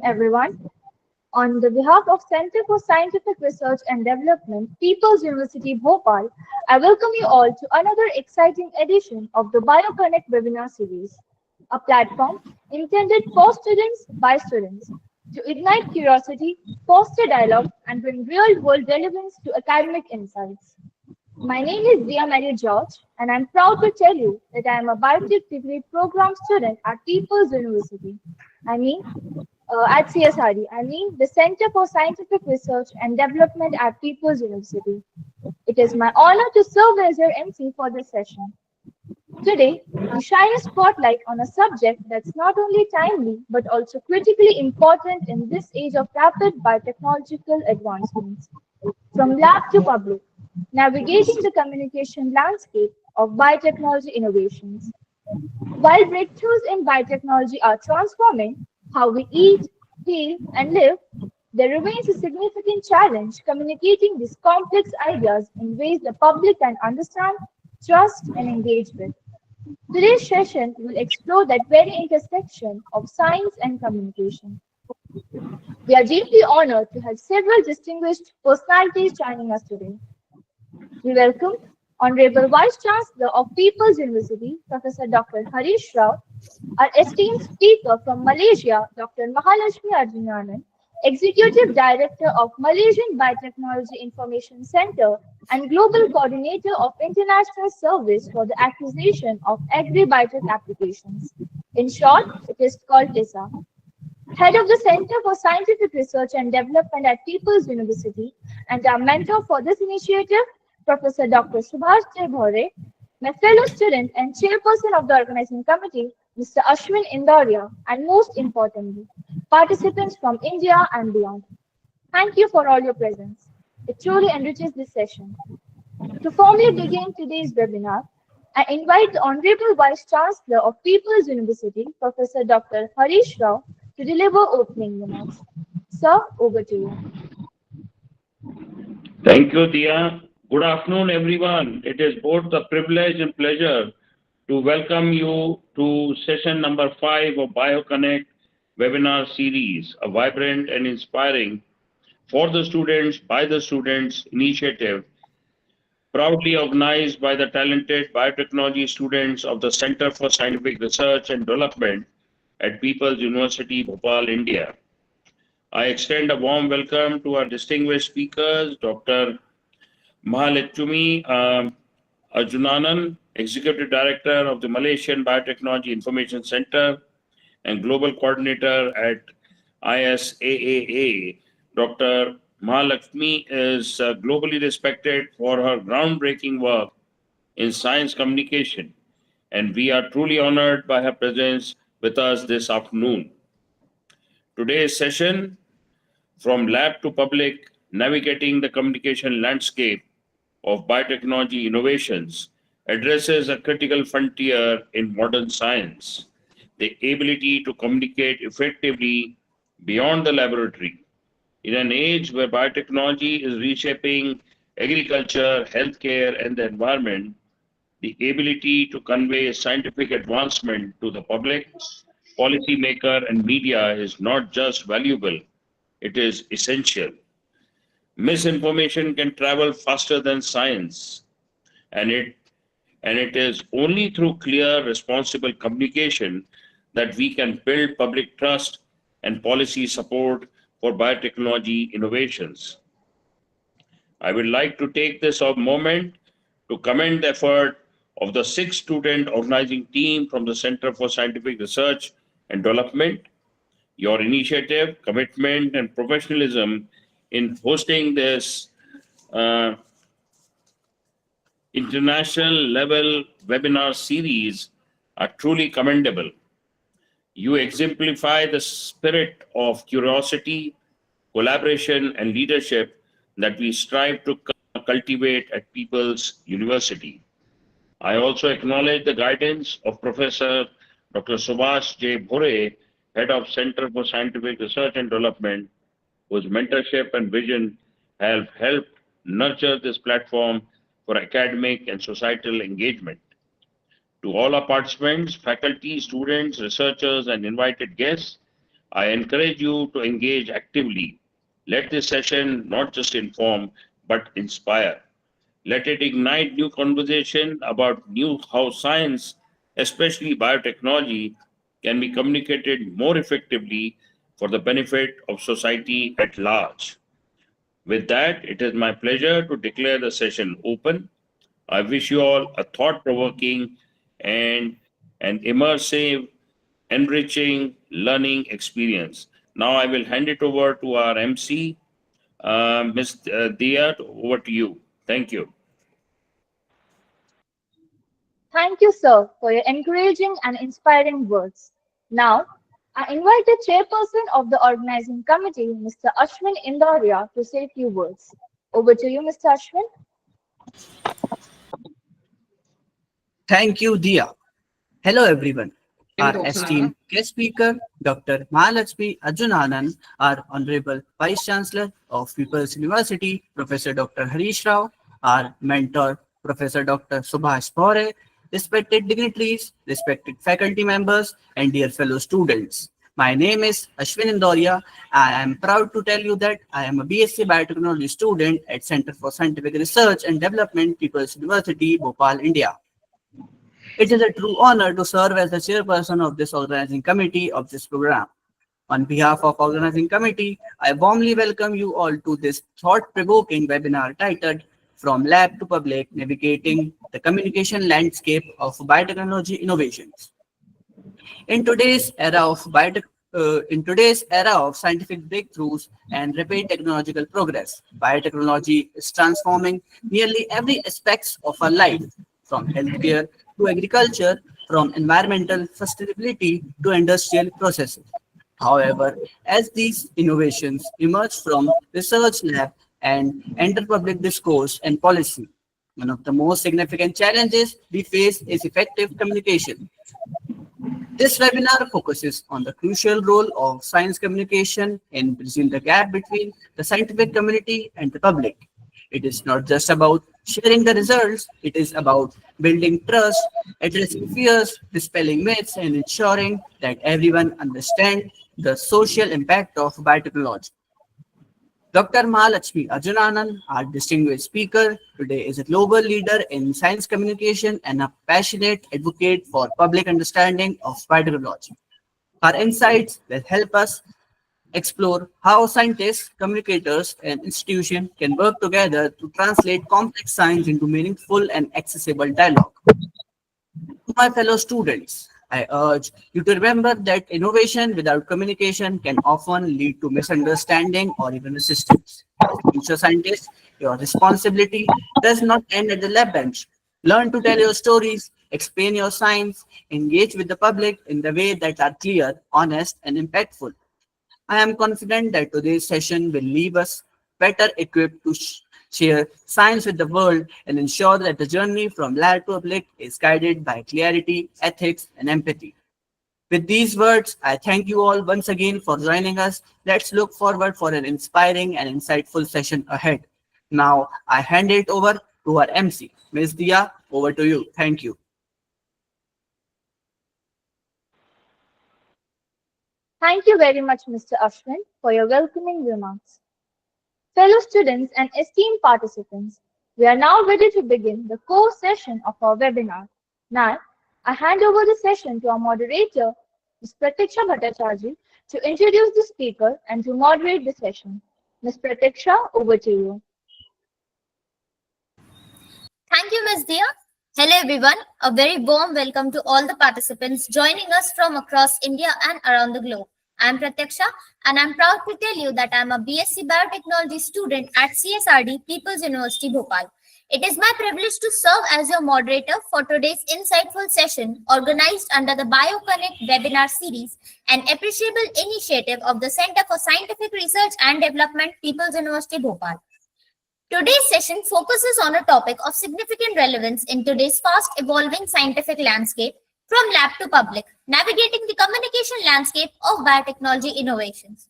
Everyone. On the behalf of Center for Scientific Research and Development, People's University Bhopal, I welcome you all to another exciting edition of the BioConnect webinar series, a platform intended for students by students to ignite curiosity, foster dialogue, and bring real-world relevance to academic insights. My name is Dia Mary George, and I'm proud to tell you that I am a biotech degree program student at People's University. At CSRD, the Center for Scientific Research and Development at People's University. It is my honor to serve as your MC for this session. Today, we shine a spotlight on a subject that's not only timely but also critically important in this age of rapid biotechnological advancements. From lab to public, navigating the communication landscape of biotechnology innovations. While breakthroughs in biotechnology are transforming how we eat, heal, and live, there remains a significant challenge communicating these complex ideas in ways the public can understand, trust, and engage with. Today's session will explore that very intersection of science and communication. We are deeply honored to have several distinguished personalities joining us today. We welcome Honorable Vice Chancellor of People's University, Professor Dr. Harish Rao, our esteemed speaker from Malaysia, Dr. Mahaletchumy Arujanan, Executive Director of Malaysian Biotechnology Information Center and Global Coordinator of International Service for the Acquisition of Agri-biotech Applications. In short, it is called ISAAA. Head of the Center for Scientific Research and Development at People's University and our mentor for this initiative, Professor Dr. Subhash J. Bhore, my fellow student and chairperson of the organizing committee, Mr. Ashwin Indoria, and most importantly, participants from India and beyond. Thank you for all your presence. It truly enriches this session. To formally begin today's webinar, I invite the Honorable Vice Chancellor of People's University, Professor Dr. Harish Rao, to deliver opening remarks. Sir, over to you. Thank you, Dia. Good afternoon, everyone. It is both a privilege and pleasure to welcome you to session number 5 of BioConnect webinar series, a vibrant and inspiring for the students, by the students initiative, proudly organized by the talented biotechnology students of the Center for Scientific Research and Development at People's University, Bhopal, India. I extend a warm welcome to our distinguished speakers, Dr. Mahaletchumy Arujanan, Executive Director of the Malaysian Biotechnology Information Center and Global Coordinator at ISAAA. Dr. Mahaletchumy is globally respected for her groundbreaking work in science communication, and we are truly honored by her presence with us this afternoon. Today's session, From Lab to Public, Navigating the Communication Landscape of Biotechnology Innovations, addresses a critical frontier in modern science, the ability to communicate effectively beyond the laboratory. In an age where biotechnology is reshaping agriculture, healthcare, and the environment, the ability to convey scientific advancement to the public, policymaker, and media is not just valuable, it is essential. Misinformation can travel faster than science, and it and it is only through clear, responsible communication that we can build public trust and policy support for biotechnology innovations. I would like to take this moment to commend the effort of the six student organizing team from the Center for Scientific Research and Development. Your initiative, commitment, and professionalism in hosting this uh, international level webinar series are truly commendable. You exemplify the spirit of curiosity, collaboration, and leadership that we strive to cultivate at People's University. I also acknowledge the guidance of Professor Dr. Subhash J. Bhore, Head of Center for Scientific Research and Development, whose mentorship and vision have helped nurture this platform for academic and societal engagement. To all our participants, faculty, students, researchers, and invited guests, I encourage you to engage actively. Let this session not just inform, but inspire. Let it ignite new conversation about new how science, especially biotechnology, can be communicated more effectively for the benefit of society at large. With that, it is my pleasure to declare the session open. I wish you all a thought provoking and an immersive, enriching learning experience. Now, I will hand it over to our MC, Ms. Dia. Over to you. Thank you. Thank you, sir, for your encouraging and inspiring words. Now, I invite the chairperson of the organizing committee, Mr. Ashwin Indaria, to say a few words. Over to you, Mr. Ashwin. Thank you, Dia. Hello, everyone. Our esteemed guest speaker, Dr. Mahaletchumy Arujanan, our Honorable Vice Chancellor of People's University, Professor Dr. Harish Rao, our mentor, Professor Dr. Subhash Bhore, respected dignitaries, respected faculty members, and dear fellow students. My name is Ashwin Indoria. I am proud to tell you that I am a BSc Biotechnology student at Center for Scientific Research and Development, People's University, Bhopal, India. It is a true honor to serve as the chairperson of this organizing committee of this program. On behalf of organizing committee, I warmly welcome you all to this thought-provoking webinar titled From Lab to Public, Navigating the Communication Landscape of Biotechnology Innovations. In today's era of scientific breakthroughs and rapid technological progress, biotechnology is transforming nearly every aspect of our life, from healthcare to agriculture, from environmental sustainability to industrial processes. However, as these innovations emerge from research lab and enter public discourse and policy, one of the most significant challenges we face is effective communication. This webinar focuses on the crucial role of science communication in bridging the gap between the scientific community and the public. It is not just about sharing the results, it is about building trust, addressing fears, dispelling myths, and ensuring that everyone understands the social impact of biotechnology. Dr. Mahaletchumy Arujanan, our distinguished speaker, today is a global leader in science communication and a passionate advocate for public understanding of biotechnology. Her insights will help us explore how scientists, communicators, and institutions can work together to translate complex science into meaningful and accessible dialogue. To my fellow students, I urge you to remember that innovation without communication can often lead to misunderstanding or even resistance. As future scientists, your responsibility does not end at the lab bench. Learn to tell your stories, explain your science, engage with the public in the way that are clear, honest, and impactful. I am confident that today's session will leave us better equipped to share science with the world and ensure that the journey from lab to public is guided by clarity, ethics, and empathy. With these words, I thank you all once again for joining us. Let's look forward for an inspiring and insightful session ahead. Now, I hand it over to our MC. Ms. Dia, over to you. Thank you. Thank you very much, Mr. Ashwin, for your welcoming remarks. Fellow students and esteemed participants, We are now ready to begin the core session of our webinar. Now, I hand over the session to our moderator, Ms. Pratiksha Bhattacharjee, to introduce the speaker and to moderate the session. Ms. Pratiksha, over to you. Thank you, Ms. Dia. Hello, everyone. A very warm welcome to all the participants joining us from across India and around the globe. I'm Pratiksha, and I'm proud to tell you that I'm a BSc Biotechnology student at CSRD, People's University, Bhopal. It is my privilege to serve as your moderator for today's insightful session organized under the BioConnect webinar series, an appreciable initiative of the Center for Scientific Research and Development, People's University, Bhopal. Today's session focuses on a topic of significant relevance in today's fast evolving scientific landscape, from lab to public, navigating the communication landscape of biotechnology innovations.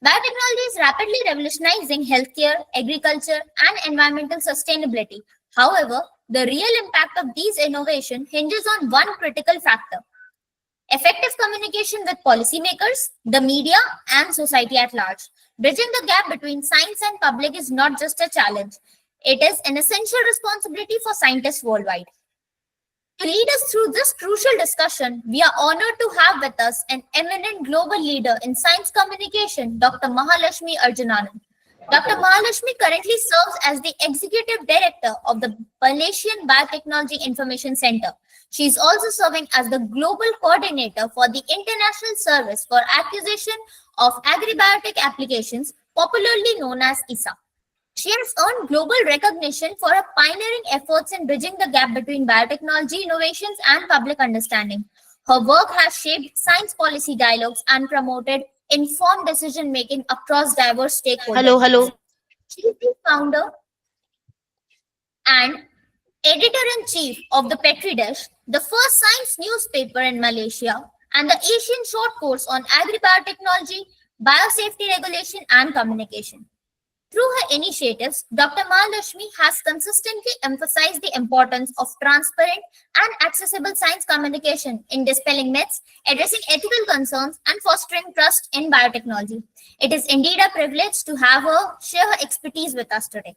Biotechnology is rapidly revolutionizing healthcare, agriculture, and environmental sustainability. However, the real impact of these innovations hinges on one critical factor: effective communication with policymakers, the media, and society at large. Bridging the gap between science and public is not just a challenge, it is an essential responsibility for scientists worldwide. To lead us through this crucial discussion, we are honored to have with us an eminent global leader in science communication, Dr. Mahaletchumy Arujanan. Dr. Mahaletchumy currently serves as the Executive Director of the Malaysian Biotechnology Information Center. She is also serving as the Global Coordinator for the International Service for Acquisition of Agri-biotech Applications, popularly known as ISAAA. She has earned global recognition for her pioneering efforts in bridging the gap between biotechnology innovations and public understanding. Her work has shaped science policy dialogues and promoted informed decision-making across diverse stakeholder groups. She is the founder and editor-in-chief of the Petri Dish, the first science newspaper in Malaysia, and the Asian short course on agri-biotechnology, biosafety regulation, and communication. Through her initiatives, Dr. Mahaletchumy has consistently emphasized the importance of transparent and accessible science communication in dispelling myths, addressing ethical concerns, and fostering trust in biotechnology. It is indeed a privilege to have her share her expertise with us today.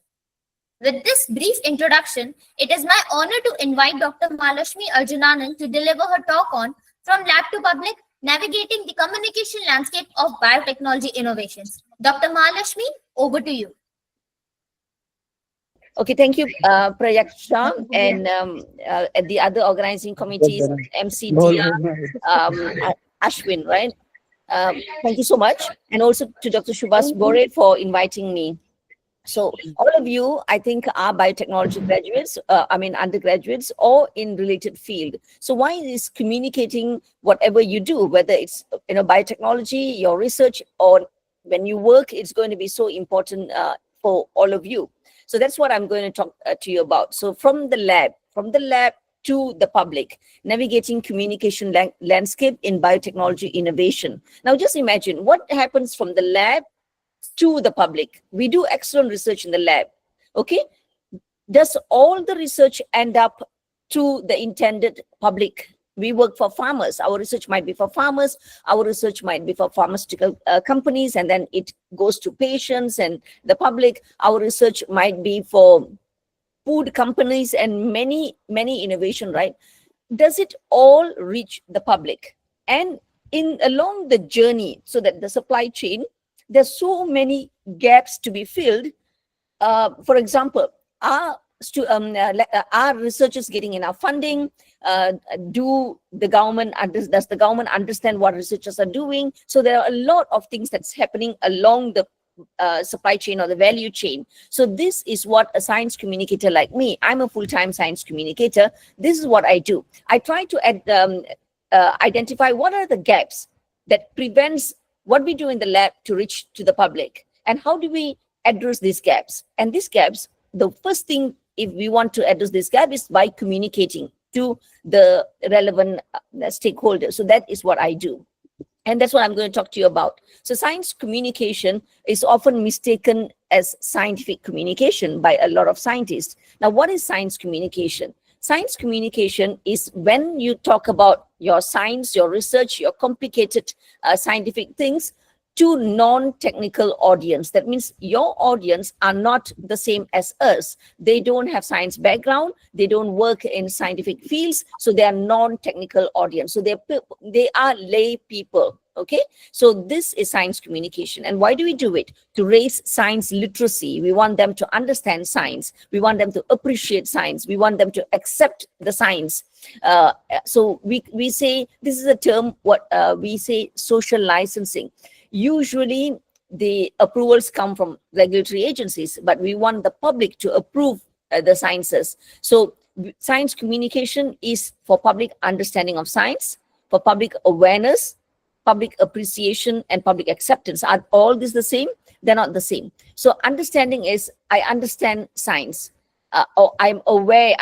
With this brief introduction, it is my honor to invite Dr. Mahaletchumy Arujanan to deliver her talk on From Lab to Public, Navigating the Communication Landscape of Biotechnology Innovations. Dr. Mahaletchumy, over to you. Okay, thank you, Prayaksha, and the other organizing committees, MCT, Ashwin, right? Thank you so much. And also to Dr. Shubhas Bore for inviting me. So all of you, I think, are biotechnology graduates, undergraduates, or in related field. So why is communicating whatever you do, whether it's biotechnology, your research, or when you work, it's going to be so important for all of you. So that's what I'm going to talk to you about. So from the lab to the public, navigating communication landscape in biotechnology innovation. Now just imagine what happens from the lab to the public. We do excellent research in the lab. Okay, does all the research end up to the intended public? We work for farmers. Our research might be for farmers. Our research might be for pharmaceutical companies, and then it goes to patients and the public. Our research might be for food companies and many innovation, right? Does it all reach the public? And along the journey, so that the supply chain, there's so many gaps to be filled. For example, are researchers getting enough funding? Does the government understand what researchers are doing? So there are a lot of things that's happening along the supply chain or the value chain. So this is what a science communicator like me, I'm a full-time science communicator. This is what I do. I try to identify what are the gaps that prevents what we do in the lab to reach to the public, and how do we address these gaps. And these gaps, the first thing, if we want to address this gap, is by communicating to the relevant stakeholders. So that is what I do. And that's what I'm going to talk to you about. So science communication is often mistaken as scientific communication by a lot of scientists. Now, what is science communication? Science communication is when you talk about your science, your research, your complicated scientific things to non-technical audience. That means your audience are not the same as us. They don't have science background. They don't work in scientific fields. So they are non-technical audience. So they are lay people. Okay, so this is science communication. And why do we do it? To raise science literacy. We want them to understand science. We want them to appreciate science. We want them to accept the science. So we say, this is a term, what we say, social licensing. Usually the approvals come from regulatory agencies, but we want the public to approve the sciences. So science communication is for public understanding of science, for public awareness, public appreciation, and public acceptance. Are all this the same? They're not the same. So understanding is, I understand science. Or I'm aware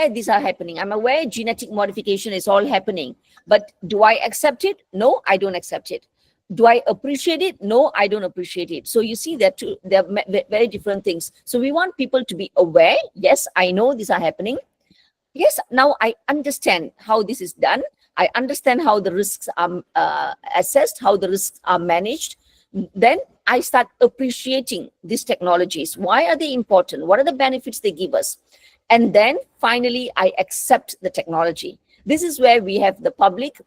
these are happening. I'm aware genetic modification is all happening. But do I accept it? No, I don't accept it. Do I appreciate it? No, I don't appreciate it. So you see that they're very different things. So we want people to be aware. Yes, I know these are happening. Yes, now I understand how this is done. I understand how the risks are assessed, how the risks are managed. Then I start appreciating these technologies. Why are they important? What are the benefits they give us? And then finally, I accept the technology. This is where we have the public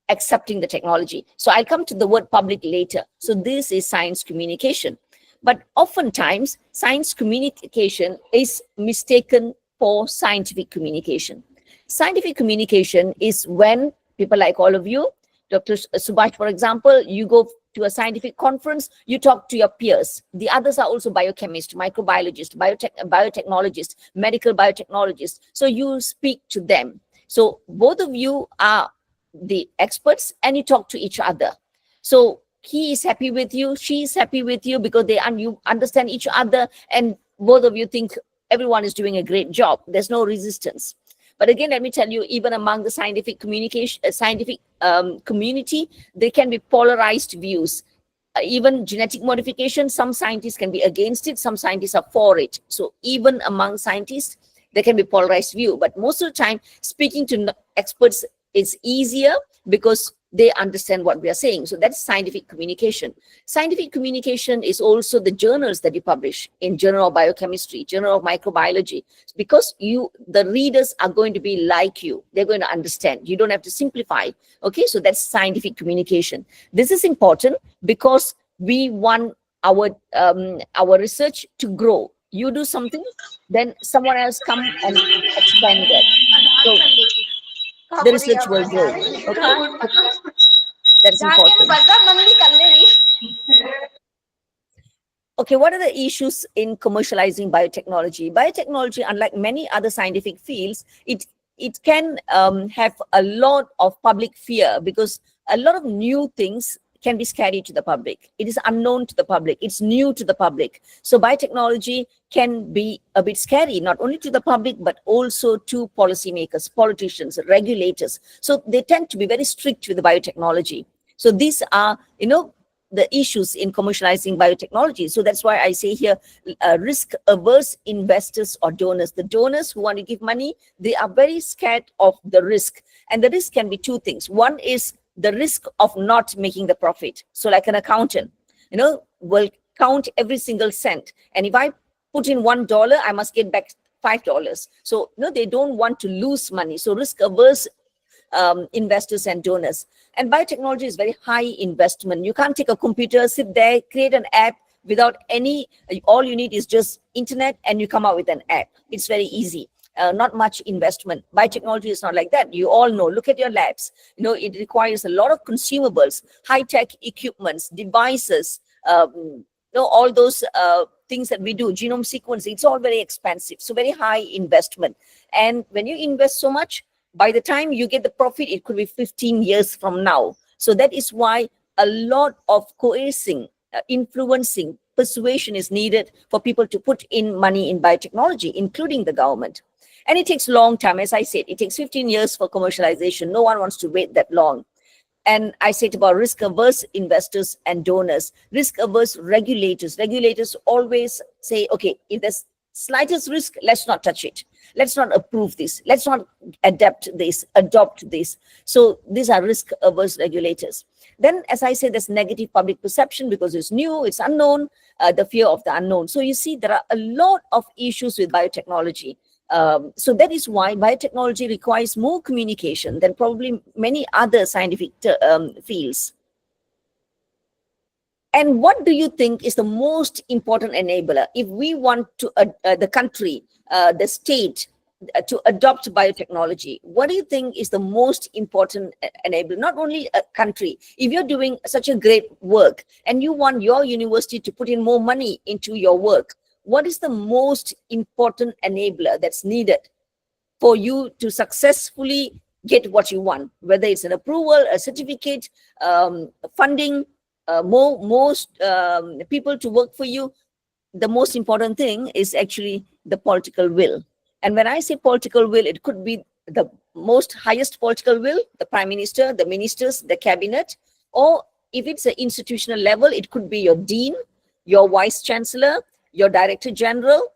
accepting the technology. So I'll come to the word public later. So this is science communication. But oftentimes, science communication is mistaken for scientific communication. Scientific communication is when people like all of you, Dr. Subhash, for example, you go to a scientific conference, you talk to your peers. The others are also biochemists, microbiologists, biotechnologists, medical biotechnologists. So you speak to them. So both of you are the experts and you talk to each other. So he is happy with you, she is happy with you because you understand each other, and both of you think everyone is doing a great job. There's no resistance. But again, let me tell you, even among the scientific communication, community, there can be polarized views. Even genetic modification, some scientists can be against it, some scientists are for it. So even among scientists, there can be polarized view. But most of the time, speaking to experts is easier because they understand what we are saying. So that's scientific communication. Scientific communication is also the journals that you publish in Journal of Biochemistry, Journal of Microbiology, because the readers are going to be like you. They're going to understand. You don't have to simplify. Okay, so that's scientific communication. This is important because we want our research to grow. You do something, then someone else come and expand that. So the research will grow. Okay, that's important. Okay, what are the issues in commercializing biotechnology? Biotechnology, unlike many other scientific fields, it can have a lot of public fear because a lot of new things can be scary to the public. It is unknown to the public. It's new to the public. So biotechnology can be a bit scary, not only to the public, but also to policymakers, politicians, regulators. So they tend to be very strict with the biotechnology. So these are, the issues in commercializing biotechnology. So that's why I say here, risk-averse investors or donors. The donors who want to give money, they are very scared of the risk. And the risk can be two things. One is the risk of not making the profit. So like an accountant, will count every single cent. And if I put in $1, I must get back $5. So they don't want to lose money. So risk-averse investors and donors. And biotechnology is very high investment. You can't take a computer, sit there, create an app without all you need is just internet and you come out with an app. It's very easy. Not much investment. Biotechnology is not like that. You all know, look at your labs. It requires a lot of consumables, high-tech equipments, devices, all those things that we do, genome sequencing, it's all very expensive. So very high investment. And when you invest so much, by the time you get the profit, it could be 15 years from now. So that is why a lot of coercing, influencing, persuasion is needed for people to put in money in biotechnology, including the government. And it takes a long time. As I said, it takes 15 years for commercialization. No one wants to wait that long. And I said about risk-averse investors and donors, risk-averse regulators. Regulators always say, okay, if there's slightest risk, let's not touch it. Let's not approve this. Let's not adopt this. So these are risk-averse regulators. Then, as I say, there's negative public perception because it's new, it's unknown, the fear of the unknown. So you see, there are a lot of issues with biotechnology. So that is why biotechnology requires more communication than probably many other scientific fields. And what do you think is the most important enabler if we want to the country, the state, to adopt biotechnology? What do you think is the most important enabler? Not only a country. If you're doing such a great work and you want your university to put in more money into your work, what is the most important enabler that's needed for you to successfully get what you want? Whether it's an approval, a certificate, funding, most people to work for you. The most important thing is actually the political will. And when I say political will, it could be the most highest political will, the prime minister, the ministers, the cabinet, or if it's an institutional level, it could be your dean, your vice chancellor, your director general.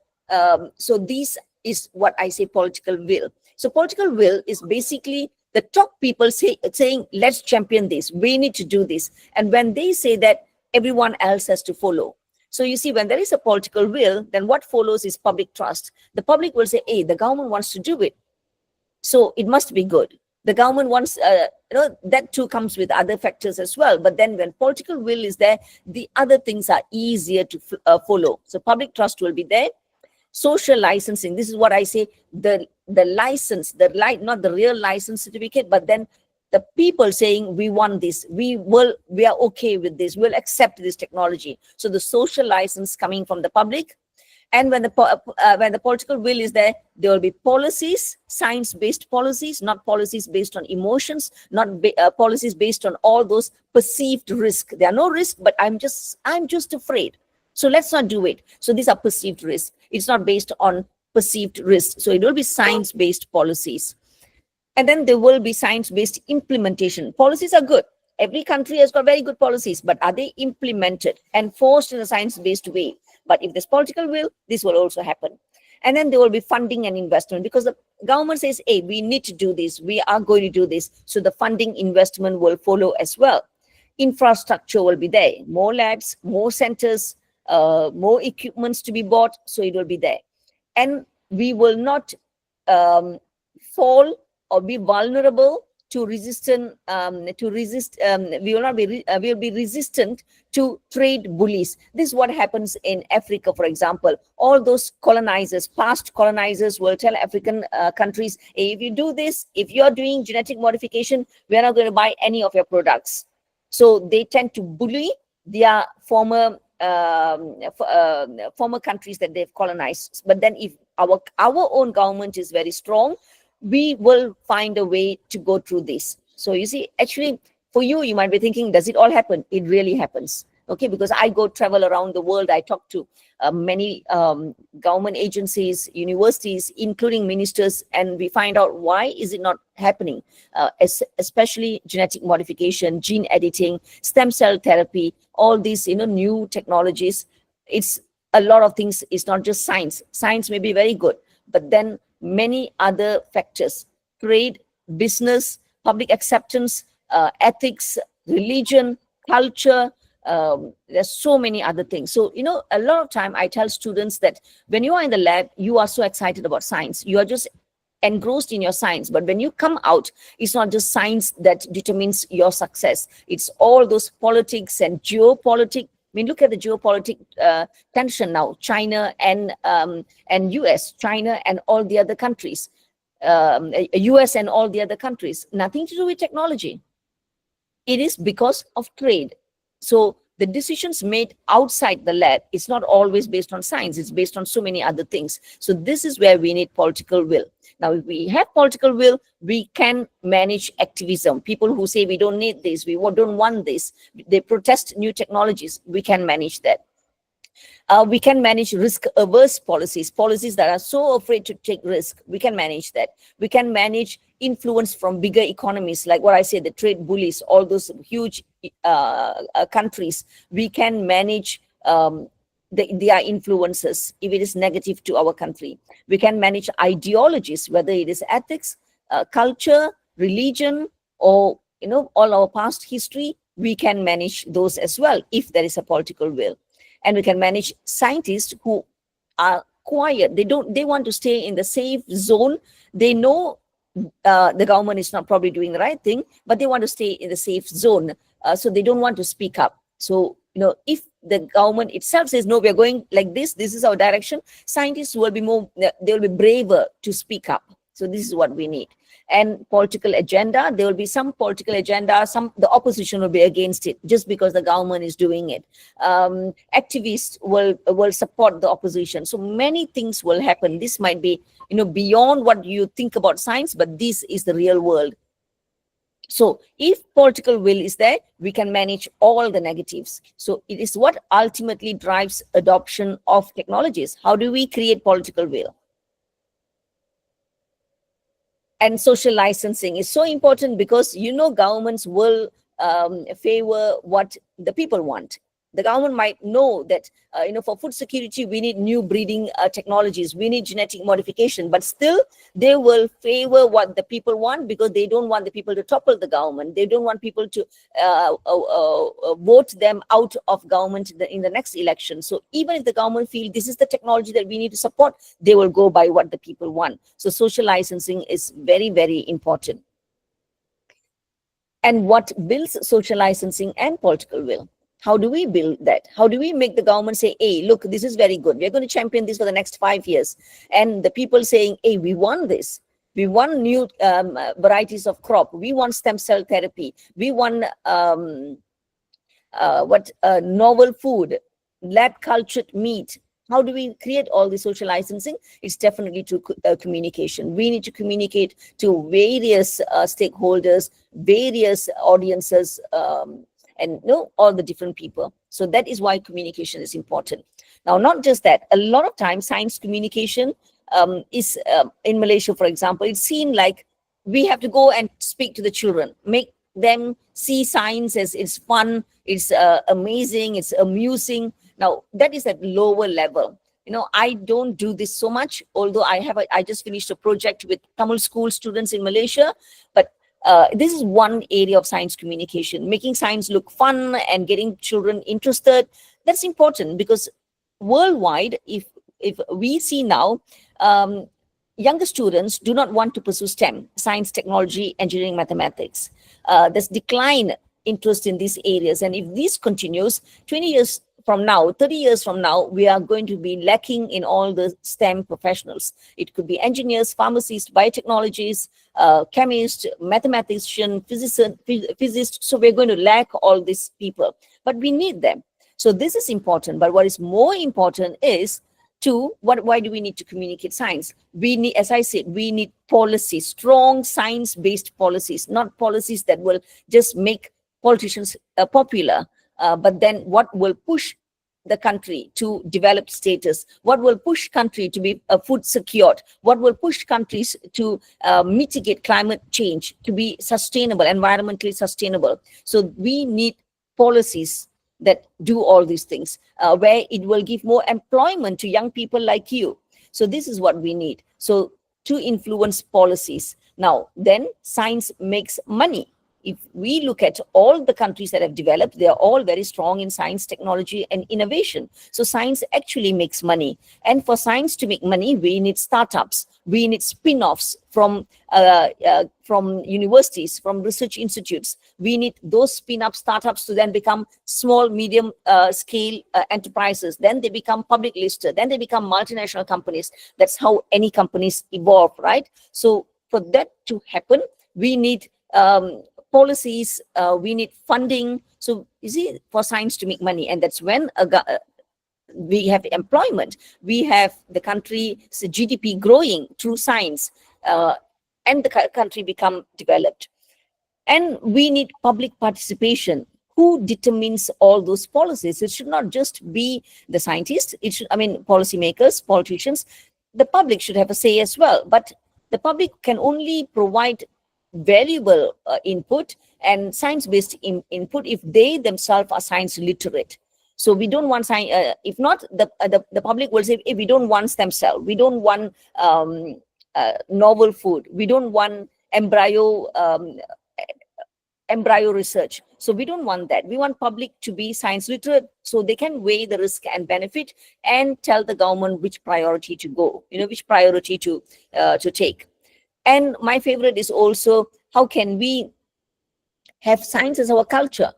So these is what I say political will. So political will is basically the top people saying, let's champion this, we need to do this. And when they say that, everyone else has to follow. So you see, when there is a political will, then what follows is public trust. The public will say, hey, the government wants to do it, so it must be good. The government wants, that too comes with other factors as well. But then when political will is there, the other things are easier to follow. So public trust will be there. Social licensing, this is what I say, the license, not the real license certificate, but then the people saying, we want this, we are okay with this, we'll accept this technology. So the social license coming from the public. And when the political will is there, there will be policies, science-based policies, not policies based on emotions, not policies based on all those perceived risk. There are no risk, but I'm just afraid. So let's not do it. So these are perceived risks. It's not based on perceived risk. So it will be science-based policies. And then there will be science-based implementation. Policies are good. Every country has got very good policies, but are they implemented, enforced in a science-based way? But if there's political will, this will also happen. And then there will be funding and investment, because the government says, hey, we need to do this. We are going to do this. So the funding investment will follow as well. Infrastructure will be there. More labs, more centers, more equipments to be bought. So it will be there. And we will not fall or be vulnerable to resistant, we will be resistant to trade bullies. This is what happens in Africa, for example. All those colonizers, past colonizers will tell African countries, hey, if you do this, if you're doing genetic modification, we're not going to buy any of your products. So they tend to bully their former countries that they've colonized. But then if our own government is very strong, we will find a way to go through this. So you see, actually, for you, you might be thinking, does it all happen? It really happens. Okay, because I travel around the world. I talk to many government agencies, universities, including ministers, and we find out why is it not happening, especially genetic modification, gene editing, stem cell therapy, all these new technologies. It's a lot of things. It's not just science. Science may be very good, but then many other factors: trade, business, public acceptance, ethics, religion, culture. There's so many other things. So, a lot of time I tell students that when you are in the lab, you are so excited about science. You are just engrossed in your science. But when you come out, it's not just science that determines your success. It's all those politics and geopolitics. I mean, look at the geopolitical tension now, China and US, China and all the other countries, US and all the other countries. Nothing to do with technology. It is because of trade. So the decisions made outside the lab, it's not always based on science. It's based on so many other things. So this is where we need political will. Now, if we have political will, we can manage activism. People who say we don't need this, we don't want this, they protest new technologies, we can manage that. We can manage risk-averse policies that are so afraid to take risk. We can manage that. We can manage influence from bigger economies, like what I say, the trade bullies, all those huge countries. We can manage their influences if it is negative to our country. We can manage ideologies, whether it is ethics, culture, religion, or all our past history. we can manage those as well if there is a political will. And we can manage scientists who are quiet. They want to stay in the safe zone. They know the government is not probably doing the right thing, but they want to stay in the safe zone. So they don't want to speak up. So, if the government itself says, no, we're going like this is our direction, scientists will be they'll be braver to speak up. So this is what we need. And political agenda, there will be some political agenda, the opposition will be against it just because the government is doing it. Activists will support the opposition. So many things will happen. This might be, beyond what you think about science, but this is the real world. So if political will is there, we can manage all the negatives. So it is what ultimately drives adoption of technologies. How do we create political will? And social licensing is so important because, governments will favor what the people want. The government might know that, for food security, we need new breeding technologies, we need genetic modification, but still they will favor what the people want because they don't want the people to topple the government. They don't want people to vote them out of government in the next election. So even if the government feels this is the technology that we need to support, they will go by what the people want. So social licensing is very, very important. And what builds social licensing and political will? How do we build that? How do we make the government say, hey, look, this is very good. We're going to champion this for the next 5 years. And the people saying, hey, we want this. We want new varieties of crop. We want stem cell therapy. We want novel food, lab cultured meat. How do we create all the social licensing? It's definitely through communication. We need to communicate to various stakeholders, various audiences, and all the different people. So that is why communication is important. Now, not just that, a lot of times science communication is in Malaysia, for example, it's seen like we have to go and speak to the children, make them see science as it's fun, it's amazing, it's amusing. Now, that is at lower level. I don't do this so much, although I just finished a project with Tamil school students in Malaysia, but this is one area of science communication, making science look fun and getting children interested. That's important because worldwide, if we see now, younger students do not want to pursue STEM, science, technology, engineering, mathematics. There's decline interest in these areas. And if this continues, 20 years from now, 30 years from now, we are going to be lacking in all the STEM professionals. It could be engineers, pharmacists, biotechnologists, chemists, mathematicians, physicists. So we're going to lack all these people, but we need them. So this is important. But what is more important is why do we need to communicate science? We need, as I said, we need policies, strong science-based policies, not policies that will just make politicians popular. But then what will push the country to developed status? What will push country to be food secured? What will push countries to mitigate climate change, to be sustainable, environmentally sustainable? So we need policies that do all these things, where it will give more employment to young people like you. So this is what we need. So to influence policies. Now, then science makes money. If we look at all the countries that have developed, they are all very strong in science, technology, and innovation. So science actually makes money. And for science to make money, we need startups. We need spin-offs from universities, from research institutes. We need those spin-up startups to then become small, medium scale enterprises. Then they become public listed. Then they become multinational companies. That's how any companies evolve, right? So for that to happen, we need policies, we need funding. So you see, for science to make money, and that's when we have employment, we have the country's GDP growing through science, and the country become developed. And we need public participation. Who determines all those policies? It should not just be the scientists. It should, policymakers, politicians. The public should have a say as well. But the public can only provide valuable input and science-based input if they themselves are science literate. So we don't want science. If not, the public will say, hey, we don't want stem cell. We don't want novel food. We don't want embryo embryo research. So we don't want that. We want public to be science literate so they can weigh the risk and benefit and tell the government which priority to go, which priority to take. And my favorite is also, how can we have science as our culture?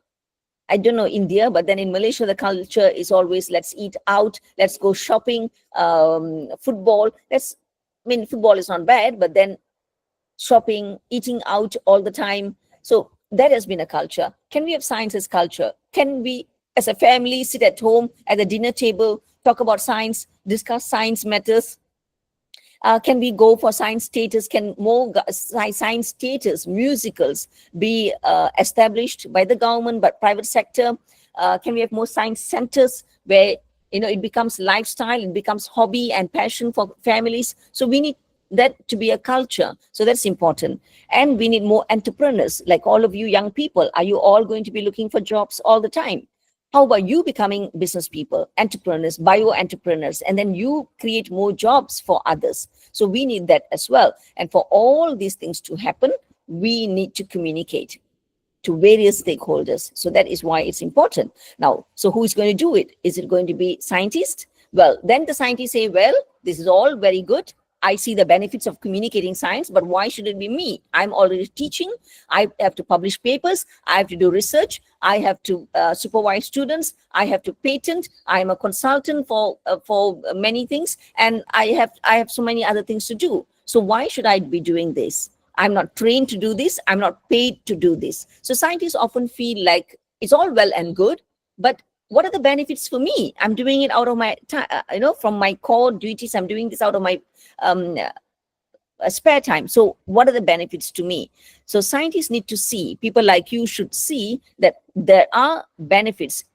I don't know India, but then in Malaysia, the culture is always, let's eat out, let's go shopping, football. Football is not bad, but then shopping, eating out all the time. So that has been a culture. Can we have science as culture? Can we, as a family, sit at home at the dinner table, talk about science, discuss science matters? Can we go for science status? Can more science status musicals be established by the government, but private sector? Can we have more science centers where it becomes lifestyle, it becomes hobby and passion for families? So we need that to be a culture. So that's important. And we need more entrepreneurs, like all of you young people. Are you all going to be looking for jobs all the time? How about you becoming business people, entrepreneurs, bio-entrepreneurs, and then you create more jobs for others? So we need that as well. And for all these things to happen, we need to communicate to various stakeholders. So that is why it's important. Now, so who is going to do it? Is it going to be scientists? Well, then the scientists say, well, this is all very good. I see the benefits of communicating science, but why should it be me? I'm already teaching. I have to publish papers. I have to do research. I have to supervise students. I have to patent. I'm a consultant for many things, and I have so many other things to do. So why should I be doing this? I'm not trained to do this. I'm not paid to do this. So scientists often feel like it's all well and good, but what are the benefits for me? I'm doing it out of my time, from my core duties. I'm doing this out of my spare time. So what are the benefits to me? So scientists need to see, people like you should see that there are benefits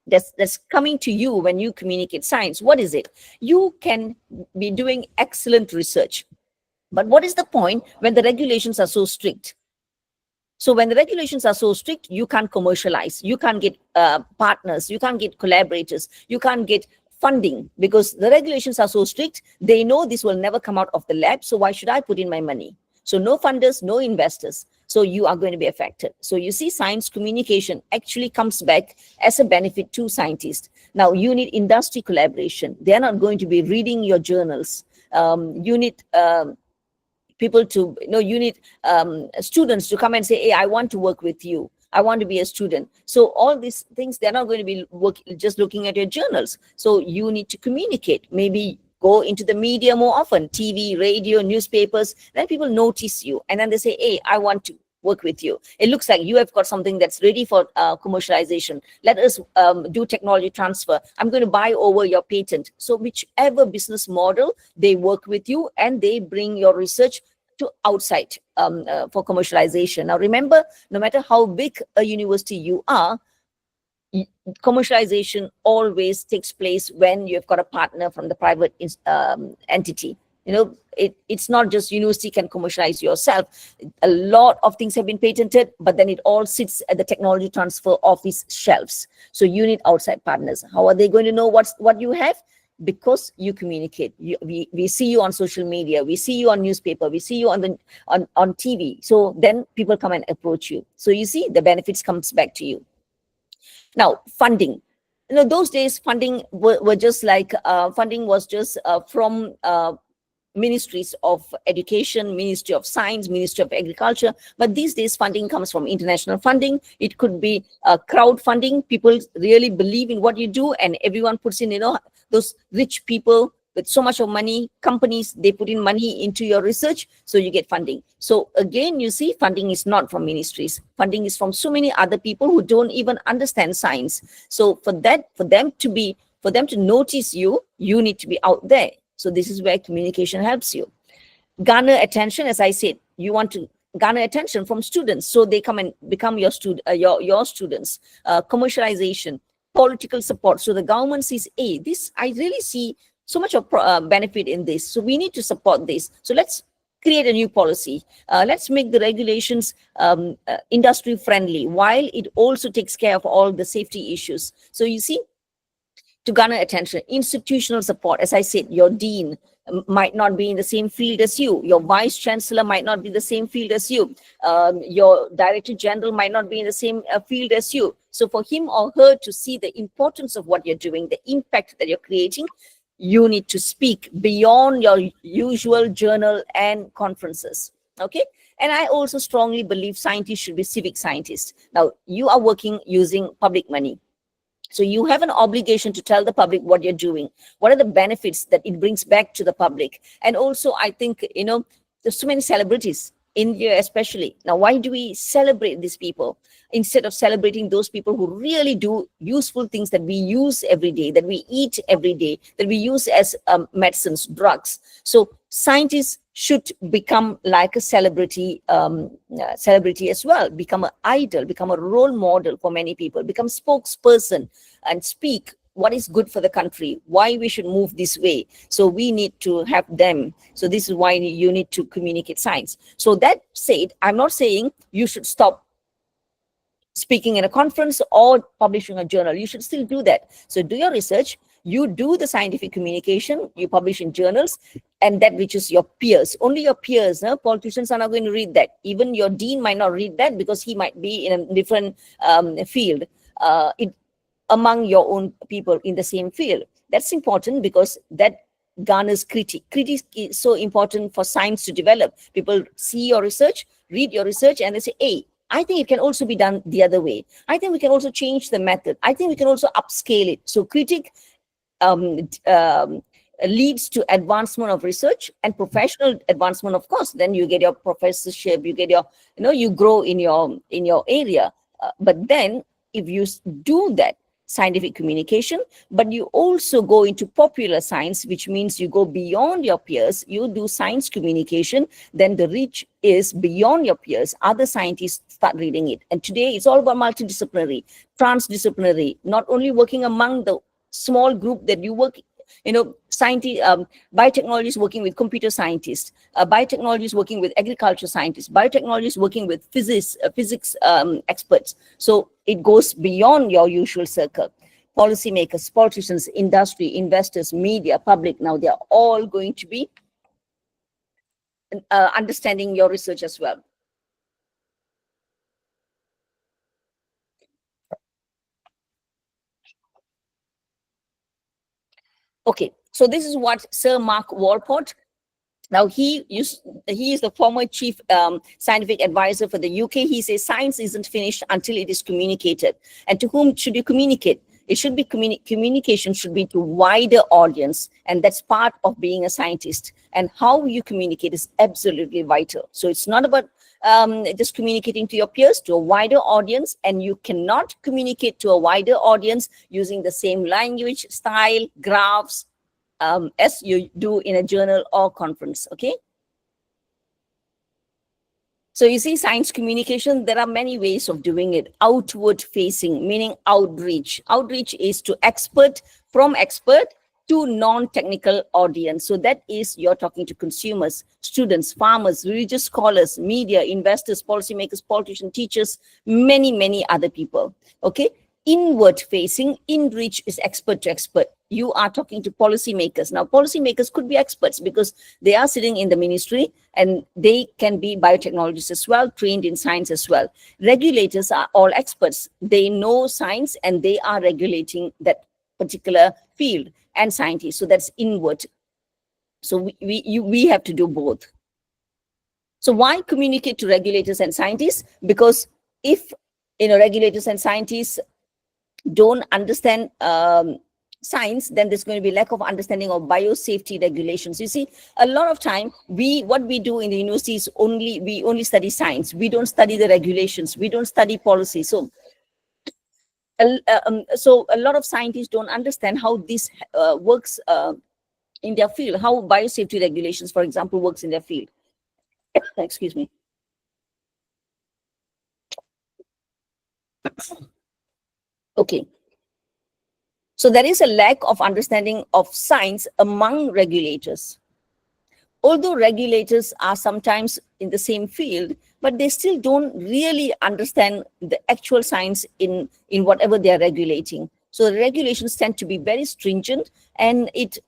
that's coming to you when you communicate science. What is it? You can be doing excellent research, but what is the point when the regulations are so strict? So when the regulations are so strict, you can't commercialize, you can't get partners, you can't get collaborators, you can't get funding, because the regulations are so strict. They know this will never come out of the lab. So why should I put in my money? So no funders, no investors. So you are going to be affected. So you see, science communication actually comes back as a benefit to scientists. Now you need industry collaboration. They're not going to be reading your journals. You need people to, you need students to come and say, hey, I want to work with you. I want to be a student. So all these things, they're not going to be just looking at your journals. So you need to communicate. Maybe go into the media more often, TV, radio, newspapers. Then people notice you. And then they say, hey, I want to work with you. It looks like you have got something that's ready for commercialization. Let us do technology transfer. I'm going to buy over your patent. So whichever business model, they work with you and they bring your research to outside for commercialization. Now remember, no matter how big a university you are, commercialization always takes place when you've got a partner from the private entity. It's not just university can commercialize yourself. A lot of things have been patented, but then it all sits at the technology transfer office shelves. So you need outside partners. How are they going to know what you have? Because you communicate. We see you on social media, we see you on newspaper, we see you on TV. So then people come and approach you. So you see, the benefits comes back to you. Now, funding. Those days funding were just like funding was just from ministries of education, Ministry of Science, Ministry of Agriculture. But these days funding comes from international funding. It could be crowdfunding. People really believe in what you do, and everyone puts in, those rich people with so much of money, companies, they put in money into your research, so you get funding. So again, you see, funding is not from ministries. Funding is from so many other people who don't even understand science. So for them to notice you, you need to be out there. So this is where communication helps you. Garner attention, as I said, you want to garner attention from students, so they come and become your students. Commercialization, political support. So the government sees, hey, this, I really see so much of benefit in this. So we need to support this. So let's create a new policy. Let's make the regulations industry friendly, while it also takes care of all the safety issues. So you see, to garner attention, institutional support, as I said, your dean, might not be in the same field as you. Your vice chancellor might not be the same field as you. Your director general might not be in the same field as you. So for him or her to see the importance of what you're doing, the impact that you're creating, you need to speak beyond your usual journal and conferences. Okay. And I also strongly believe scientists should be civic scientists. Now, you are working using public money. So you have an obligation to tell the public what you're doing. What are the benefits that it brings back to the public? And also, I think, there's so many celebrities, India especially. Now, why do we celebrate these people instead of celebrating those people who really do useful things that we use every day, that we eat every day, that we use as medicines, drugs? So scientists should become like a celebrity as well, become an idol, become a role model for many people, become spokesperson and speak what is good for the country, why we should move this way. So we need to have them. So this is why you need to communicate science. So that said, I'm not saying you should stop speaking in a conference or publishing a journal. You should still do that. So do your research, you do the scientific communication, you publish in journals, and that reaches your peers. Only your peers, politicians are not going to read that. Even your dean might not read that because he might be in a different field. Among your own people in the same field. That's important because that garners critique. Critique is so important for science to develop. People see your research, read your research, and they say, hey, I think it can also be done the other way. I think we can also change the method. I think we can also upscale it. So critique leads to advancement of research and professional advancement, of course. Then you get your professorship, you get your, you grow in your area. But then if you do that, scientific communication, but you also go into popular science, which means you go beyond your peers, you do science communication, then the reach is beyond your peers. Other scientists start reading it. And today it's all about multidisciplinary, transdisciplinary, not only working among the small group that you work. Biotechnology is working with computer scientists. Biotechnology is working with agriculture scientists. Biotechnology is working with physics experts. So it goes beyond your usual circle. Policymakers, politicians, industry, investors, media, public, now they are all going to be understanding your research as well. Okay, so this is what Sir Mark Walport. Now he is the former chief scientific advisor for the UK. He says science isn't finished until it is communicated. And to whom should you communicate? It should be communication should be to wider audience, and that's part of being a scientist. And how you communicate is absolutely vital. So it's not about just communicating to your peers, to a wider audience, and you cannot communicate to a wider audience using the same language, style, graphs, as you do in a journal or conference. Okay. So you see, science communication, there are many ways of doing it. Outward facing, meaning outreach. Outreach is to from expert to non-technical audience. So that is, you're talking to consumers, students, farmers, religious scholars, media, investors, policymakers, politicians, teachers, many, many other people. Okay. Inward facing, in reach is expert to expert. You are talking to policymakers. Now, policymakers could be experts because they are sitting in the ministry and they can be biotechnologists as well, trained in science as well. Regulators are all experts. They know science and they are regulating that particular field, and scientists. So that's inward. So we have to do both. So why communicate to regulators and scientists? Because if regulators and scientists don't understand science, then there's going to be lack of understanding of biosafety regulations. You see, a lot of time what we do in the university is we only study science. We don't study the regulations. We don't study policy. So a lot of scientists don't understand how this works in their field, how biosafety regulations, for example, works in their field. Excuse me. Okay. So there is a lack of understanding of science among regulators. Although regulators are sometimes in the same field, but they still don't really understand the actual science in whatever they are regulating. So the regulations tend to be very stringent, and it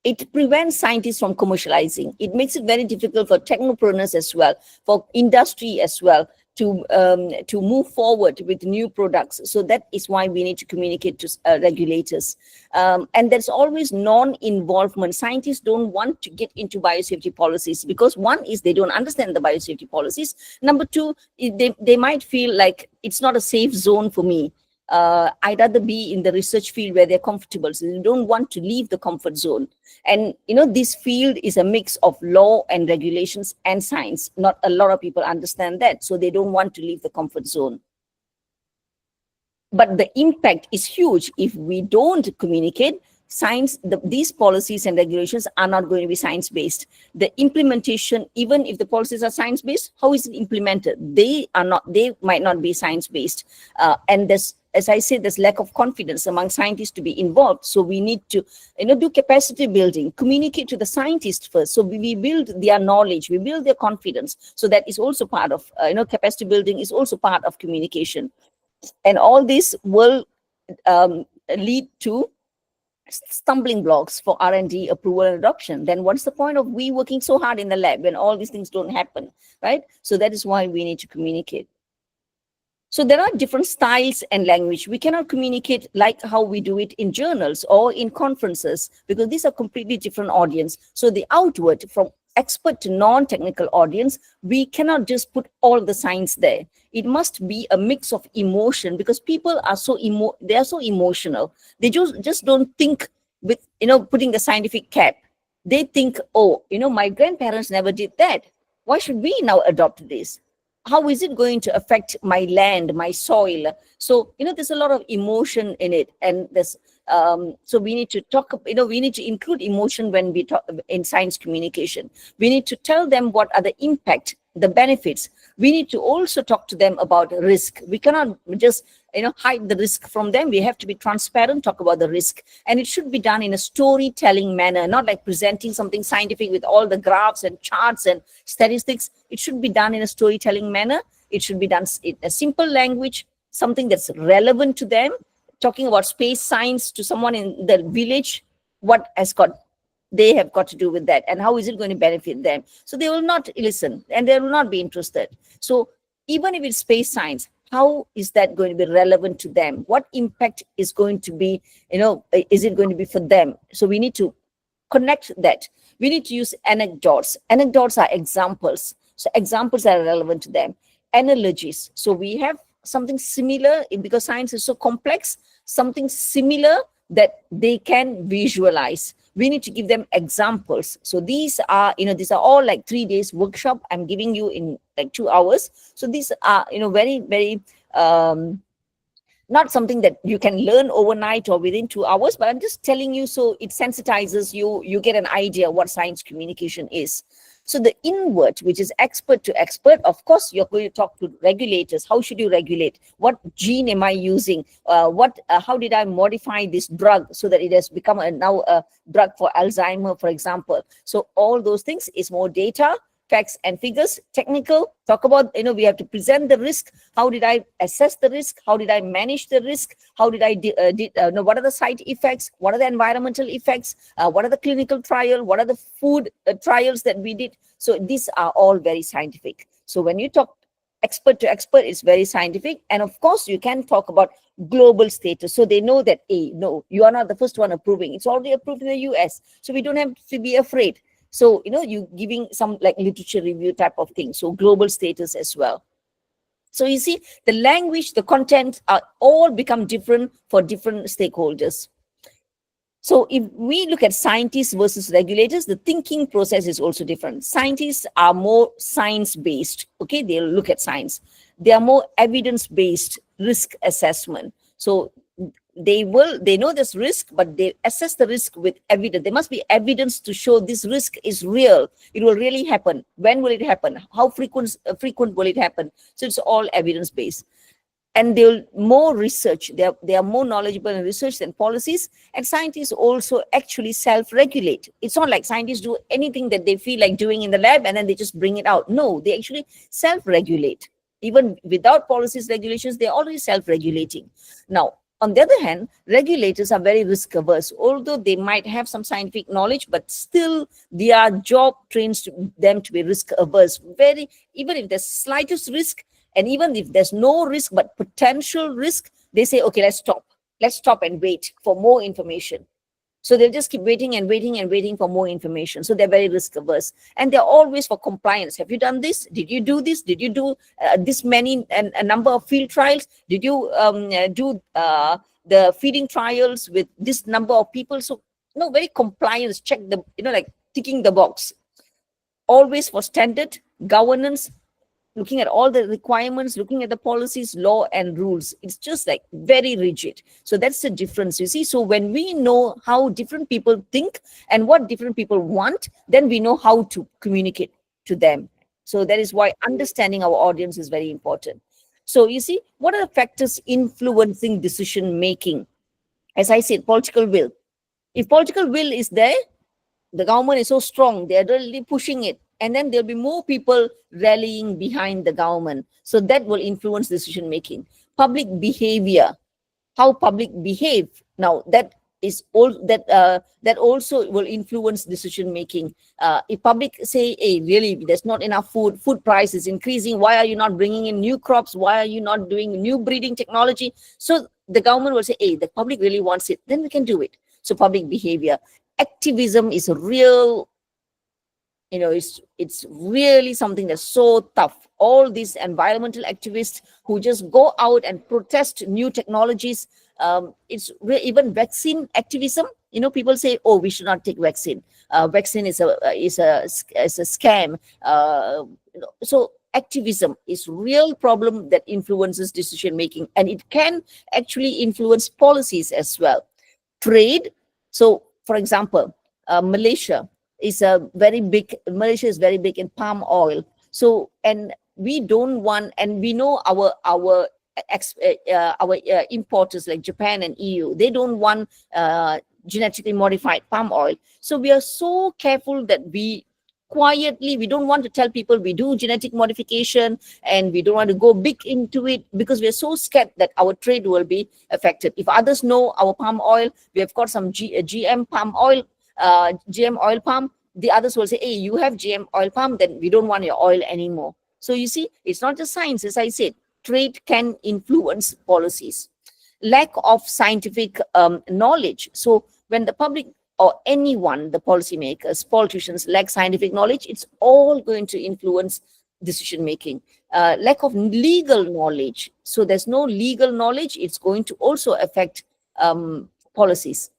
it prevents scientists from commercializing. It makes it very difficult for technopreneurs as well, for industry as well, to move forward with new products. So that is why we need to communicate to regulators. And there's always non-involvement. Scientists don't want to get into biosafety policies because one is they don't understand the biosafety policies. Number two, they might feel like it's not a safe zone for me. I'd rather be in the research field where they're comfortable. So they don't want to leave the comfort zone. And, this field is a mix of law and regulations and science. Not a lot of people understand that. So they don't want to leave the comfort zone. But the impact is huge. If we don't communicate, these policies and regulations are not going to be science-based. The implementation, even if the policies are science-based, how is it implemented? They might not be science-based. And there's, as I said, there's lack of confidence among scientists to be involved. So we need to, do capacity building, communicate to the scientists first. So we build their knowledge, we build their confidence. So that is also part of, capacity building is also part of communication. And all this will lead to stumbling blocks for R&D approval and adoption. Then what's the point of we working so hard in the lab when all these things don't happen, right? So that is why we need to communicate. So there are different styles and language. We cannot communicate like how we do it in journals or in conferences because these are completely different audience. So the outward from expert to non-technical audience, we cannot just put all the science there. It must be a mix of emotion because people are they are so emotional. They just don't think with, putting the scientific cap. They think, oh, my grandparents never did that. Why should we now adopt this? How is it going to affect my land, my soil? So, there's a lot of emotion in it. And there's, so we need to talk, we need to include emotion when we talk in science communication. We need to tell them what are the impact, the benefits. We need to also talk to them about risk. We cannot just, hide the risk from them. We have to be transparent, talk about the risk. And it should be done in a storytelling manner, not like presenting something scientific with all the graphs and charts and statistics. It should be done in a storytelling manner. It should be done in a simple language, something that's relevant to them. Talking about space science to someone in the village, they have got to do with that and how is it going to benefit them? So they will not listen and they will not be interested. So even if it's space science, how is that going to be relevant to them? What impact is going to be, is it going to be for them? So we need to connect that. We need to use anecdotes. Anecdotes are examples. So examples are relevant to them. Analogies. So we have something similar because science is so complex, something similar that they can visualize. We need to give them examples. So these are all like 3 days workshop I'm giving you in like 2 hours. So these are, very, very, not something that you can learn overnight or within 2 hours, but I'm just telling you so it sensitizes you, you get an idea what science communication is. So the inward, which is expert to expert, of course, you're going to talk to regulators. How should you regulate? What gene am I using? How did I modify this drug so that it has become now a drug for Alzheimer, for example? So all those things is more data, facts and figures. Technical, talk about, we have to present the risk. How did I assess the risk? How did I manage the risk? How did I, what are the side effects? What are the environmental effects? What are the clinical trial? What are the food trials that we did? So these are all very scientific. So when you talk expert to expert, it's very scientific. And of course, you can talk about global status. So they know that, no, you are not the first one approving. It's already approved in the US. So we don't have to be afraid. So, you giving some like literature review type of thing. So global status as well. So you see, the language, the content are all become different for different stakeholders. So if we look at scientists versus regulators, the thinking process is also different. Scientists are more science-based. Okay, they'll look at science. They are more evidence-based risk assessment. So they know this risk, but they assess the risk with evidence. There must be evidence to show this risk is real. It will really happen. When will it happen? How frequent will it happen? So it's all evidence-based. And they'll more research. They are more knowledgeable in research than policies. And scientists also actually self-regulate. It's not like scientists do anything that they feel like doing in the lab and then they just bring it out. No, they actually self-regulate. Even without policies, regulations, they're already self-regulating. Now, on the other hand, regulators are very risk averse. Although they might have some scientific knowledge, but still their job trains them to be risk averse. Even if there's slightest risk, and even if there's no risk but potential risk, they say, okay, let's stop. Let's stop and wait for more information. So they'll just keep waiting and waiting and waiting for more information. So they're very risk averse, and they're always for compliance. Have you done this? Did you do this? Did you do this many and a number of field trials? Did you do the feeding trials with this number of people? So very compliance. Check the like ticking the box. Always for standard governance, looking at all the requirements, looking at the policies, law and rules. It's just like very rigid. So that's the difference, you see. So when we know how different people think and what different people want, then we know how to communicate to them. So that is why understanding our audience is very important. So you see, what are the factors influencing decision making? As I said, political will. If political will is there, the government is so strong, they're really pushing it. And then there'll be more people rallying behind the government. So that will influence decision making. Public behavior, how public behave. Now that is all that also will influence decision making. If public say, hey, really, there's not enough food price is increasing. Why are you not bringing in new crops? Why are you not doing new breeding technology? So the government will say, hey, the public really wants it. Then we can do it. So public behavior. Activism is a real, it's really something that's so tough. All these environmental activists who just go out and protest new technologies. Even vaccine activism. People say, oh, we should not take vaccine. Vaccine is a scam. So activism is real problem that influences decision making, and it can actually influence policies as well. Trade. So, for example, Malaysia is very big in palm oil. So, and we don't want, and we know our importers like Japan and EU, they don't want genetically modified palm oil. So we are so careful that we don't want to tell people we do genetic modification, and we don't want to go big into it because we're so scared that our trade will be affected. If others know our palm oil, we have got some GM palm oil, GM oil palm, the others will say, hey, you have GM oil palm, then we don't want your oil anymore. So you see, it's not just science. As I said, trade can influence policies. Lack of scientific knowledge. So when the public or anyone, the policymakers, politicians lack scientific knowledge, it's all going to influence decision making. Lack of legal knowledge. So there's no legal knowledge, it's going to also affect policies.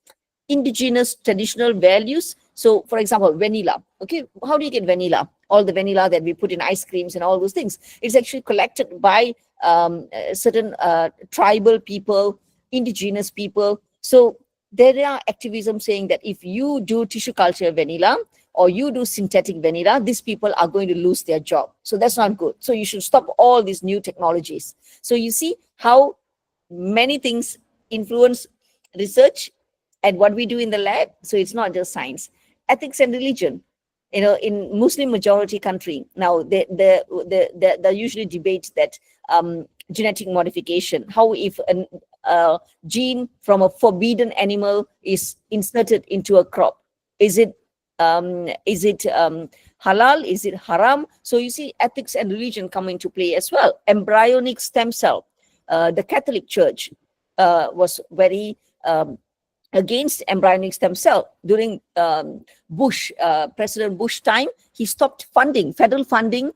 Indigenous traditional values. So for example, vanilla. Okay, how do you get vanilla? All the vanilla that we put in ice creams and all those things, it's actually collected by certain tribal people, indigenous people. So there are activism saying that if you do tissue culture vanilla or you do synthetic vanilla, these people are going to lose their job. So that's not good. So you should stop all these new technologies. So you see how many things influence research and what we do in the lab. So it's not just science. Ethics and religion. In Muslim majority country, now there usually debates that genetic modification, how if a gene from a forbidden animal is inserted into a crop, is it halal, is it haram? So you see ethics and religion come into play as well. Embryonic stem cell, the Catholic Church was very against embryonic stem cell. During President Bush time, he stopped federal funding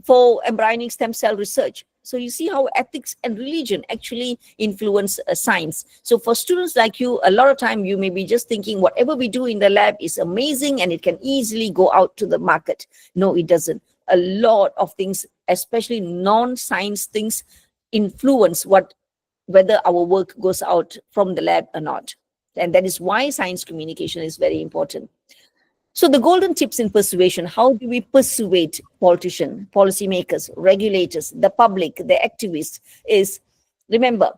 for embryonic stem cell research. So you see how ethics and religion actually influence science. So for students like you, a lot of time you may be just thinking whatever we do in the lab is amazing and it can easily go out to the market. No, it doesn't. A lot of things, especially non-science things, influence whether our work goes out from the lab or not. And that is why science communication is very important. So the golden tips in persuasion, how do we persuade politicians, policymakers, regulators, the public, the activists, is, remember,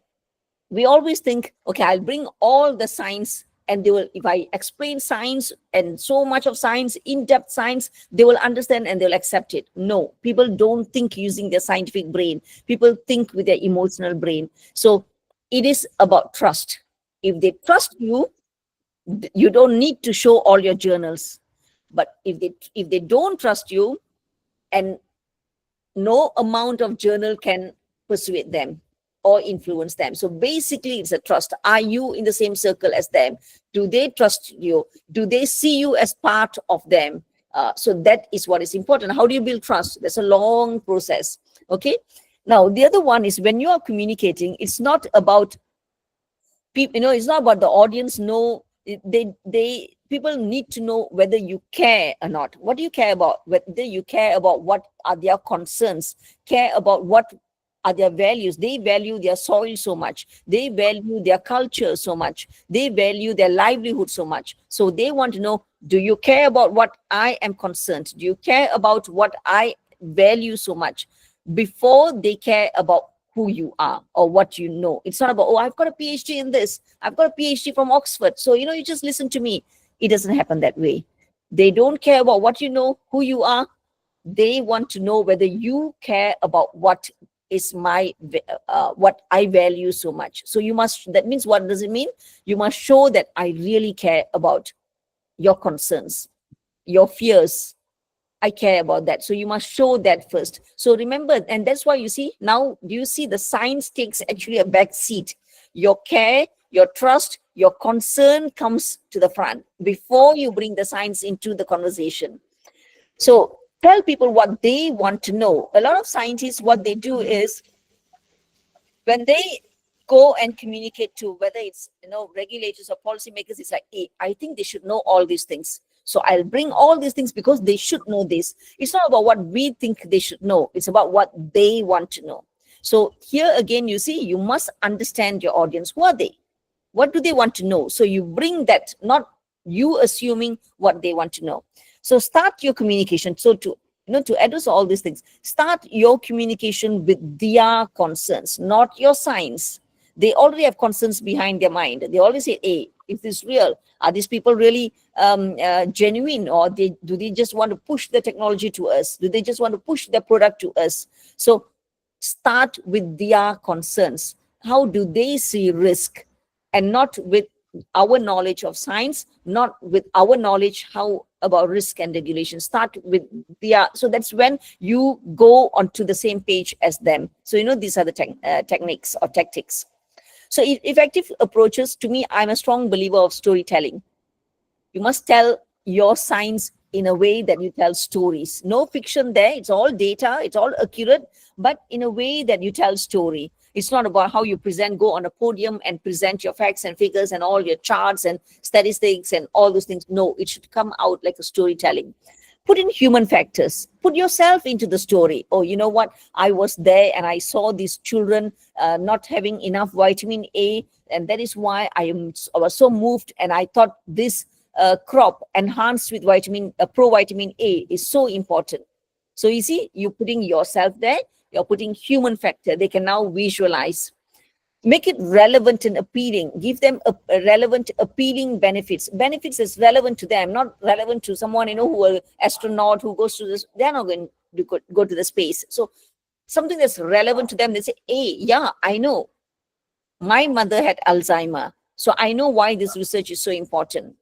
we always think, okay, I'll bring all the science and they will, if I explain science and so much of science, in-depth science, they will understand and they'll accept it. No, people don't think using their scientific brain. People think with their emotional brain. So It is about trust. If they trust you, you don't need to show all your journals. But if they don't trust you, and no amount of journal can persuade them or influence them. So basically, it's a trust. Are you in the same circle as them? Do they trust you? Do they see you as part of them? So that is what is important. How do you build trust? That's a long process. Okay. Now, the other one is when you are communicating, it's not about people, it's not about the audience. No, people need to know whether you care or not. What do you care about? Whether you care about what are their concerns, care about what are their values. They value their soil so much. They value their culture so much. They value their livelihood so much. So they want to know, do you care about what I am concerned? Do you care about what I value so much? Before they care about who you are or what you know. It's not about, oh, I've got a PhD in this. I've got a PhD from Oxford. So, you just listen to me. It doesn't happen that way. They don't care about what you know, who you are. They want to know whether you care about what is what I value so much. So that means, what does it mean? You must show that I really care about your concerns, your fears. I care about that. So you must show that first. So remember, and that's why you see now, do you see the science takes actually a back seat? Your care, your trust, your concern comes to the front before you bring the science into the conversation. So tell people what they want to know. A lot of scientists, what they do is when they go and communicate to whether it's regulators or policymakers, it's like, hey, I think they should know all these things. So I'll bring all these things because they should know this. It's not about what we think they should know. It's about what they want to know. So here again, you see, you must understand your audience. Who are they? What do they want to know? So you bring that, not you assuming what they want to know. So start your communication. So to address all these things, start your communication with their concerns, not your science. They already have concerns behind their mind. They always say, hey, is this real? Are these people really genuine? Or do they just want to push the technology to us? Do they just want to push their product to us? So start with their concerns. How do they see risk? And not with our knowledge of science, not with our knowledge how about risk and regulation. Start with so that's when you go onto the same page as them. So these are the techniques or tactics. So effective approaches, to me, I'm a strong believer of storytelling. You must tell your science in a way that you tell stories. No fiction there. It's all data. It's all accurate, but in a way that you tell story. It's not about how you go on a podium and present your facts and figures and all your charts and statistics and all those things. No, it should come out like a storytelling. Put in human factors. Put yourself into the story. Oh, you know what? I was there and I saw these children not having enough vitamin A, and that is why I was so moved. And I thought this crop enhanced with provitamin A is so important. So you see, you're putting yourself there. You're putting human factor. They can now visualize. Make it relevant and appealing. Give them a relevant, appealing benefits. Benefits is relevant to them, not relevant to someone, who are astronaut who goes to this. They're not going to go to the space. So something that's relevant to them, they say, hey, yeah, I know. My mother had Alzheimer. So I know why this research is so important.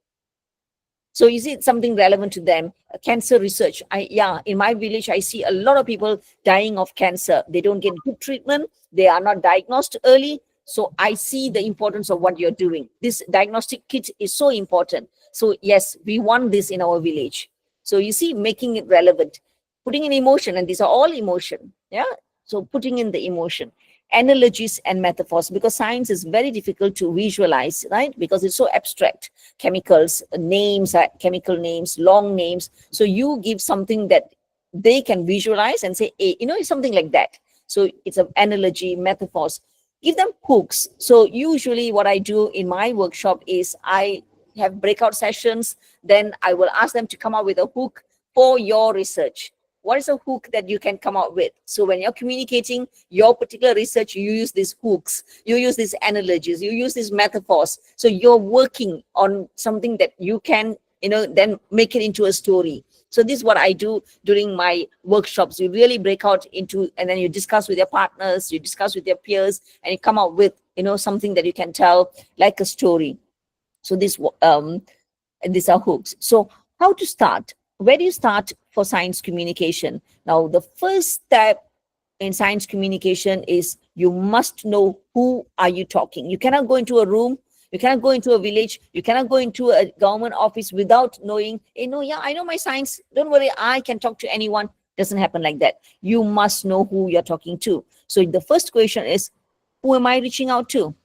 So you see, it's something relevant to them. Cancer research. In my village, I see a lot of people dying of cancer. They don't get good treatment. They are not diagnosed early. So I see the importance of what you're doing. This diagnostic kit is so important. So yes, we want this in our village. So you see, making it relevant, putting in emotion, and these are all emotion. Yeah. So putting in the emotion. Analogies and metaphors, because science is very difficult to visualize, right? Because it's so abstract. Chemicals, names, chemical names, long names. So you give something that they can visualize and say, hey, it's something like that. So it's an analogy, metaphors. Give them hooks. So usually what I do in my workshop is I have breakout sessions. Then I will ask them to come up with a hook for your research. What is a hook that you can come up with? So when you're communicating your particular research, you use these hooks, you use these analogies, you use these metaphors. So you're working on something that you can, then make it into a story. So this is what I do during my workshops. You really break out into, and then you discuss with your partners, you discuss with your peers, and you come up with, something that you can tell like a story. So and these are hooks. So how to start? Where do you start for science communication? Now, the first step in science communication is you must know who are you talking. You cannot go into a room, you cannot go into a village, you cannot go into a government office without knowing, yeah, I know my science, don't worry, I can talk to anyone. Doesn't happen like that. You must know who you're talking to. So the first question is, who am I reaching out to?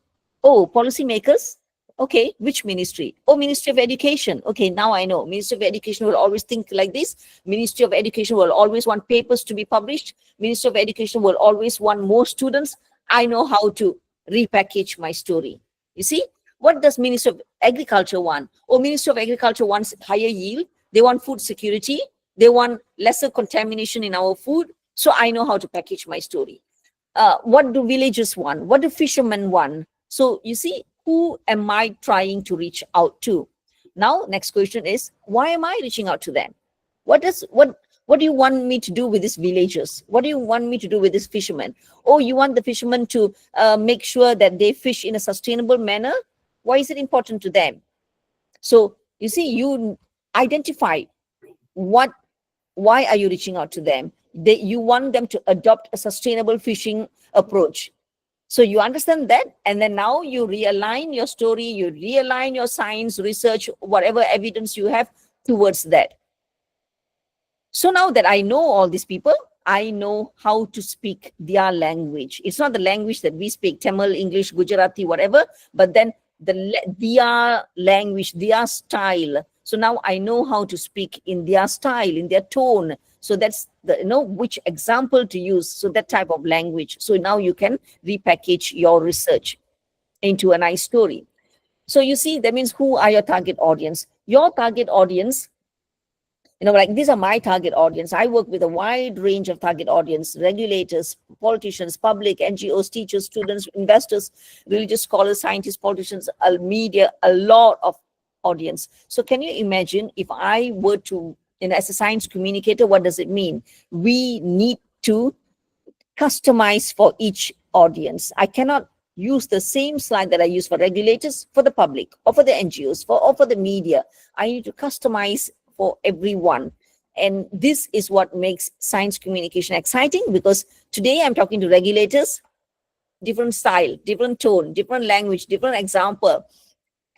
Oh, policymakers. Okay, which ministry? Oh, Ministry of Education. Okay, now I know. Ministry of Education will always think like this. Ministry of Education will always want papers to be published. Ministry of Education will always want more students. I know how to repackage my story. You see, what does Ministry of Agriculture want? Oh, Ministry of Agriculture wants higher yield. They want food security. They want lesser contamination in our food. So I know how to package my story. What do villagers want? What do fishermen want? So you see, who am I trying to reach out to? Now, next question is, why am I reaching out to them? What do you want me to do with these villagers? What do you want me to do with these fishermen? Oh, you want the fishermen to make sure that they fish in a sustainable manner? Why is it important to them? So you see, you identify why are you reaching out to them? You want them to adopt a sustainable fishing approach. So you understand that, and then now you realign your story, you realign your science, research, whatever evidence you have towards that. So now that I know all these people, I know how to speak their language. It's not the language that we speak, Tamil, English, Gujarati, whatever, but then their language, their style. So now I know how to speak in their style, in their tone. So that's which example to use. So that type of language. So now you can repackage your research into a nice story. So you see, that means who are your target audience? Your target audience, like these are my target audience. I work with a wide range of target audience: regulators, politicians, public, NGOs, teachers, students, investors, religious scholars, scientists, politicians, media, a lot of audience. So can you imagine if I were to, as a science communicator, what does it mean? We need to customize for each audience. I cannot use the same slide that I use for regulators, for the public, or for the NGOs, or for the media. I need to customize for everyone. And this is what makes science communication exciting, because today I'm talking to regulators, different style, different tone, different language, different example.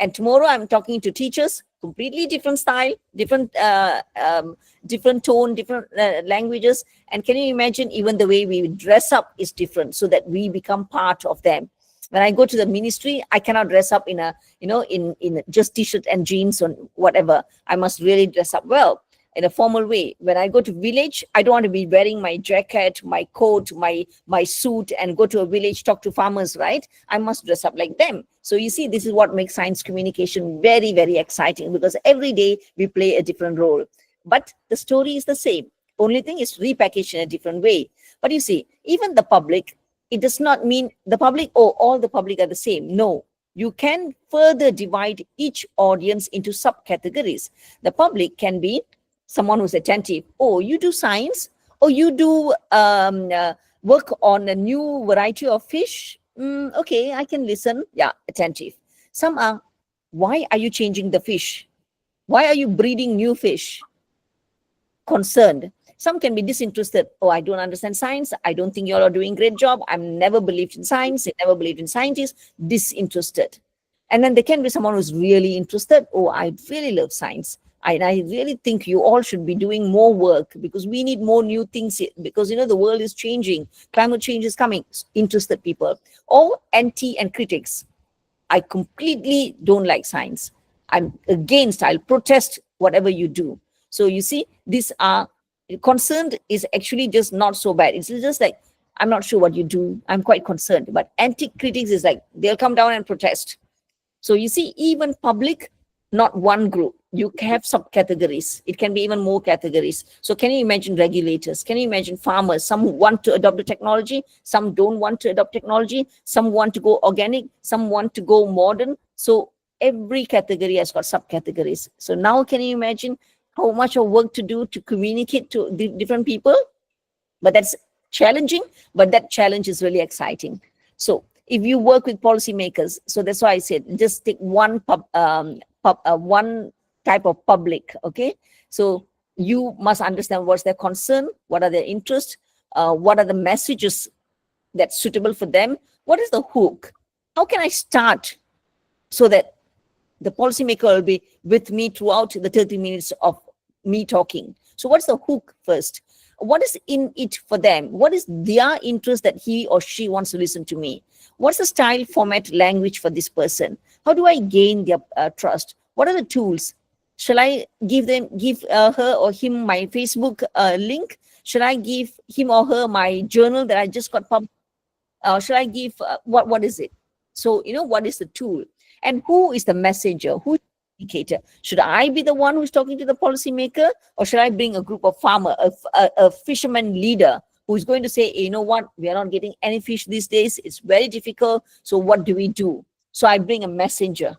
And tomorrow I'm talking to teachers, completely different style, different tone, different languages. And can you imagine, even the way we dress up is different, so that we become part of them. When I go to the ministry, I cannot dress up in in just t-shirt and jeans or whatever. I must really dress up well, in a formal way. When I go to village, I don't want to be wearing my jacket, my coat, my suit, and go to a village, talk to farmers, right? I must dress up like them. So you see, this is what makes science communication very, very exciting, because every day we play a different role. But the story is the same. Only thing is repackaged in a different way. But you see, even the public, it does not mean the public, all the public are the same. No. You can further divide each audience into subcategories. The public can be someone who's attentive. Oh, you do science? Or you do work on a new variety of fish? Okay, I can listen. Yeah, attentive. Some are, why are you changing the fish? Why are you breeding new fish? Concerned. Some can be disinterested. Oh, I don't understand science. I don't think you all are doing a great job. I've never believed in science. I never believed in scientists. Disinterested. And then there can be someone who's really interested. Oh, I really love science. I really think you all should be doing more work, because we need more new things, because, the world is changing. Climate change is coming. Interested people. Or anti and critics. I completely don't like science. I'm against, I'll protest whatever you do. So you see, these are, concerned is actually just not so bad. It's just like, I'm not sure what you do. I'm quite concerned. But anti-critics is like, they'll come down and protest. So you see, even public, not one group. You have subcategories. It can be even more categories. So can you imagine regulators? Can you imagine farmers? Some want to adopt the technology. Some don't want to adopt technology. Some want to go organic. Some want to go modern. So every category has got subcategories. So now can you imagine how much of work to do to communicate to different people, but that's challenging, but that challenge is really exciting. So if you work with policymakers, so that's why I said just take one one type of public, okay? So you must understand what's their concern, what are their interests, what are the messages that's suitable for them, what is the hook, how can I start so that the policymaker will be with me throughout the 30 minutes of me talking. So what's the hook first? What is in it for them? What is their interest that he or she wants to listen to me? What's the style, format, language for this person? How do I gain their trust? What are the tools? Shall I give her or him my Facebook link? Should I give him or her my journal that I just got published? Should I give, what is it? So, what is the tool? And who is the messenger? Who is the communicator? Should I be the one who's talking to the policymaker, or should I bring a group of farmer, a fisherman leader who is going to say, you know what, we are not getting any fish these days. It's very difficult. So what do we do? So I bring a messenger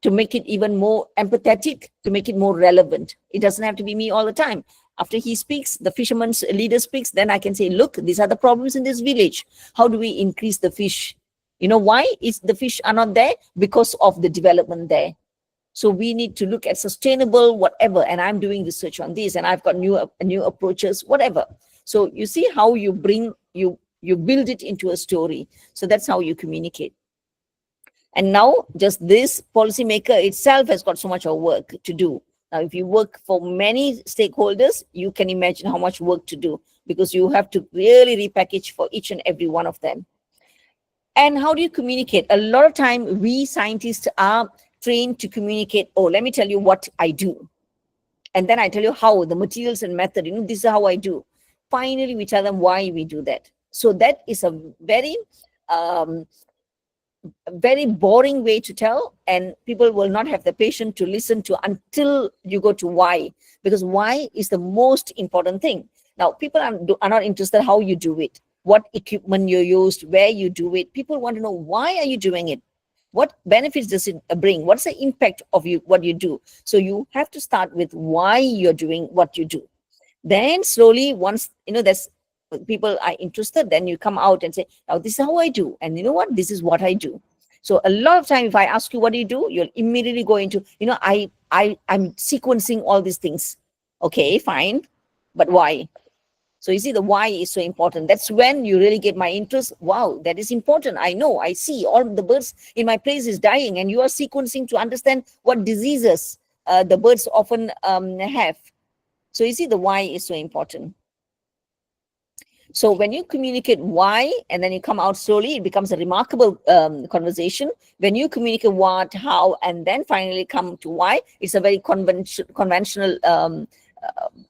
to make it even more empathetic, to make it more relevant. It doesn't have to be me all the time. After he speaks, the fisherman's leader speaks, then I can say, look, these are the problems in this village. How do we increase the fish? Why is the fish are not there? Because of the development there. So we need to look at sustainable whatever, and I'm doing research on this, and I've got new approaches, whatever. So you see how you build it into a story. So that's how you communicate. And now just this policymaker itself has got so much of work to do. Now, if you work for many stakeholders, you can imagine how much work to do, because you have to really repackage for each and every one of them. And how do you communicate? A lot of time we scientists are trained to communicate, oh, let me tell you what I do. And then I tell you how, the materials and method, this is how I do. Finally, we tell them why we do that. So that is a very boring way to tell, and people will not have the patience to listen to until you go to why, because why is the most important thing. Now, people are not interested how you do it, what equipment you used, where you do it. People want to know, why are you doing it? What benefits does it bring? What's the impact of what you do? So you have to start with why you're doing what you do. Then slowly, once there's people are interested, then you come out and say, oh, this is how I do, and you know what, this is what I do. So a lot of time, if I ask you what do you do, you'll immediately go into, I'm sequencing all these things. Okay, fine, but why? So you see, the why is so important. That's when you really get my interest. Wow, that is important. I know, I see all the birds in my place is dying, and you are sequencing to understand what diseases the birds often have. So you see, the why is so important. So when you communicate why, and then you come out slowly, it becomes a remarkable conversation. When you communicate what, how, and then finally come to why, it's a very conventional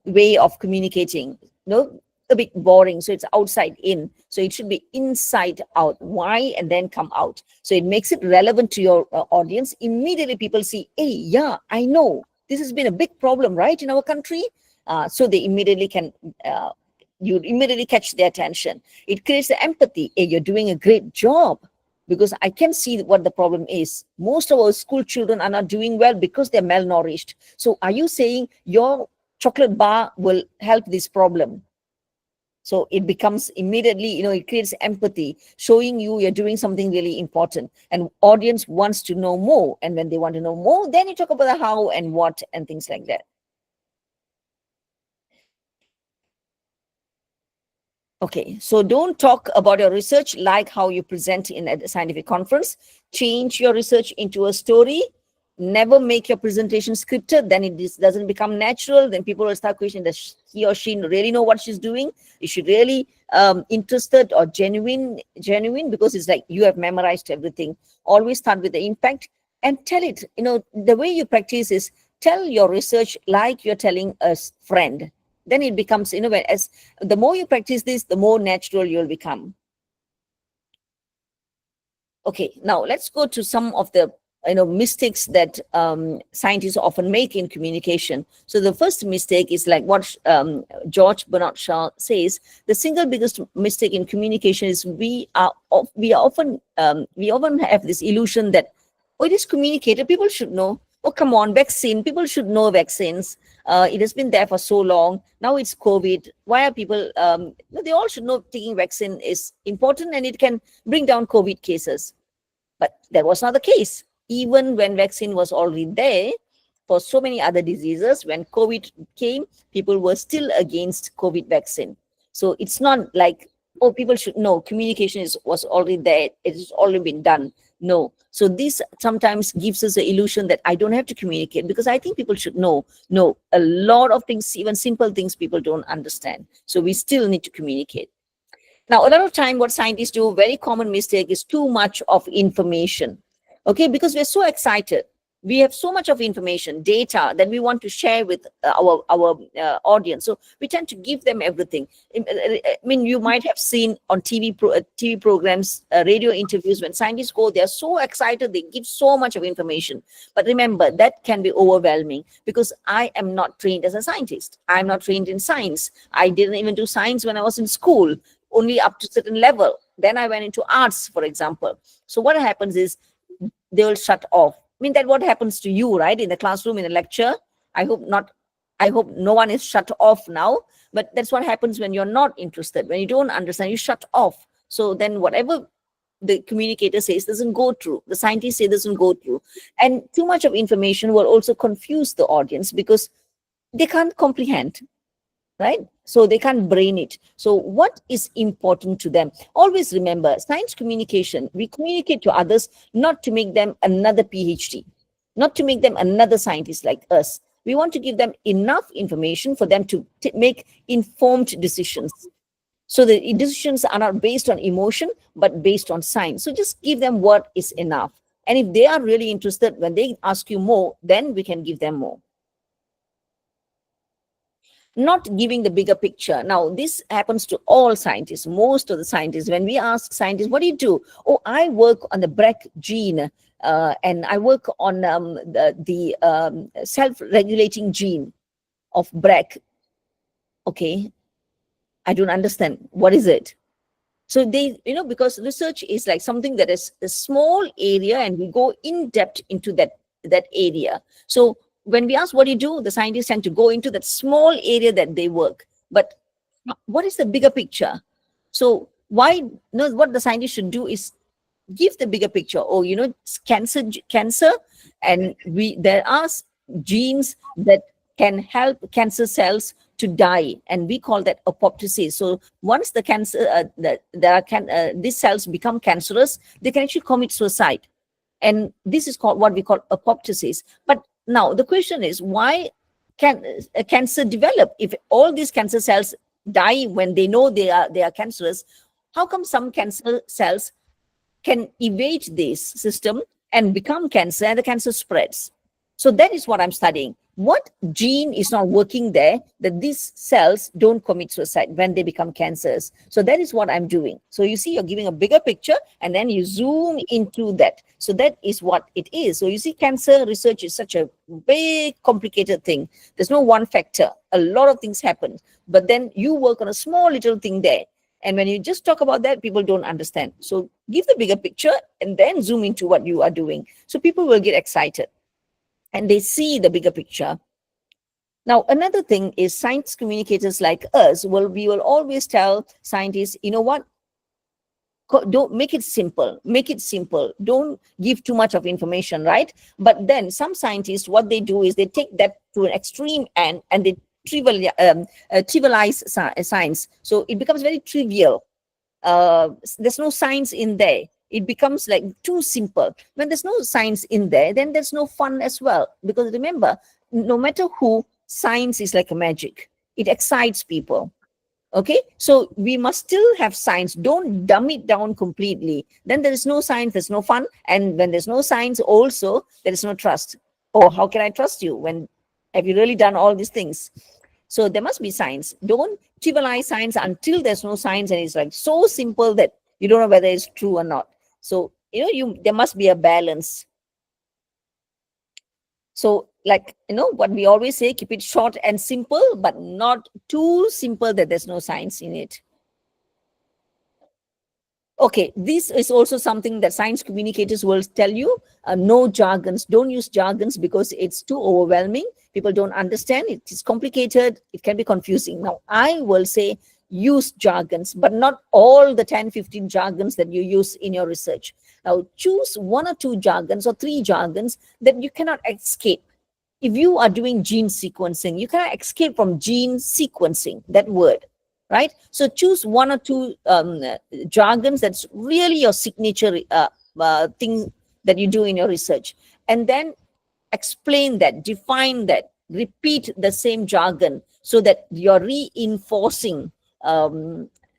way of communicating. A bit boring. So it's outside in. So it should be inside out. Why, and then come out. So it makes it relevant to your audience. Immediately people see, hey, yeah, I know. This has been a big problem, right, in our country. So they immediately can... you immediately catch their attention. It creates the empathy. Hey, you're doing a great job, because I can see what the problem is. Most of our school children are not doing well because they're malnourished. So are you saying your chocolate bar will help this problem? So it becomes immediately, it creates empathy, showing you're doing something really important. And audience wants to know more. And when they want to know more, then you talk about the how and what and things like that. Okay, so don't talk about your research like how you present in a scientific conference. Change your research into a story. Never make your presentation scripted. Then it doesn't become natural. Then people will start questioning, does he or she really know what she's doing? Is she really interested or genuine? Because it's like you have memorized everything. Always start with the impact and tell it. The way you practice is tell your research like you're telling a friend. Then it becomes, as the more you practice this, the more natural you'll become. Okay, now let's go to some of the mistakes that scientists often make in communication. So the first mistake is like what George Bernard Shaw says: the single biggest mistake in communication is we often have this illusion that, oh, it is communicated, people should know. Oh, come on, vaccine. People should know vaccines. It has been there for so long. Now it's COVID. Why are people, no, they all should know taking vaccine is important and it can bring down COVID cases. But that was not the case. Even when vaccine was already there for so many other diseases, when COVID came, people were still against COVID vaccine. So it's not like, oh, people should know communication was already there. It has already been done. No. So this sometimes gives us the illusion that I don't have to communicate, because I think people should know. No, a lot of things, even simple things, people don't understand. So we still need to communicate. Now, a lot of time, what scientists do, very common mistake, is too much of information. Okay, because we're so excited. We have so much of information, data that we want to share with our audience. So we tend to give them everything. I mean, you might have seen on TV programs, radio interviews, when scientists go, they're so excited, they give so much of information. But remember, that can be overwhelming, because I am not trained as a scientist. I'm not trained in science. I didn't even do science when I was in school, only up to a certain level. Then I went into arts, for example. So what happens is they will shut off. I mean, that what happens to you, right? In the classroom, in a lecture. I hope not. I hope no one is shut off now. But that's what happens when you're not interested. When you don't understand, you shut off. So then whatever the communicator says doesn't go through. The scientists say doesn't go through. And too much of information will also confuse the audience, because they can't comprehend, right? So they can't brain it. So what is important to them? Always remember, science communication, we communicate to others not to make them another PhD, not to make them another scientist like us. We want to give them enough information for them to make informed decisions. So the decisions are not based on emotion, but based on science. So just give them what is enough. And if they are really interested, when they ask you more, then we can give them more. Not giving the bigger picture. Now, this happens to all scientists, most of the scientists. When we ask scientists, what do you do? Oh, I work on the BRCA gene, and I work on the self-regulating gene of BRCA. Okay, I don't understand. What is it? So they, because research is like something that is a small area, and we go in depth into that area. So when we ask what do you do, the scientists tend to go into that small area that they work. But what is the bigger picture? So what the scientists should do is give the bigger picture. Oh, cancer, and there are genes that can help cancer cells to die, and we call that apoptosis. So once the cancer, these cells become cancerous, they can actually commit suicide, and this is called what we call apoptosis. But now the question is, why can a cancer develop if all these cancer cells die when they know they are cancerous? How come some cancer cells can evade this system and become cancer, and the cancer spreads? So that is what I'm studying. What gene is not working there that these cells don't commit suicide when they become cancers? So that is what I'm doing. So you see, you're giving a bigger picture, and then you zoom into that. So that is what it is. So you see, cancer research is such a big, complicated thing. There's no one factor. A lot of things happen. But then you work on a small little thing there. And when you just talk about that, people don't understand. So give the bigger picture and then zoom into what you are doing. So people will get excited and they see the bigger picture. Now, another thing is science communicators like us, we will always tell scientists, you know what? Don't make it simple. Make it simple. Don't give too much of information, right? But then some scientists, what they do is they take that to an extreme end, and they trivialize science. So it becomes very trivial. There's no science in there. It becomes like too simple. When there's no science in there, then there's no fun as well. Because remember, no matter who, science is like a magic. It excites people. Okay, so we must still have science. Don't dumb it down completely. Then there is no science, there's no fun. And when there's no science also, there is no trust. Oh, how can I trust you when have you really done all these things? So there must be science. Don't trivialize science until there's no science and it's like so simple that you don't know whether it's true or not. So, there must be a balance. So, what we always say, keep it short and simple, but not too simple that there's no science in it. Okay, this is also something that science communicators will tell you. No jargons. Don't use jargons because it's too overwhelming. People don't understand. It is complicated. It can be confusing. Now, I will say use jargons, but not all the 10, 15 jargons that you use in your research. Now, choose one or two jargons or three jargons that you cannot escape. If you are doing gene sequencing, you cannot escape from gene sequencing, that word, right? So choose one or two jargons that's really your signature thing that you do in your research. And then explain that, define that, repeat the same jargon so that you're reinforcing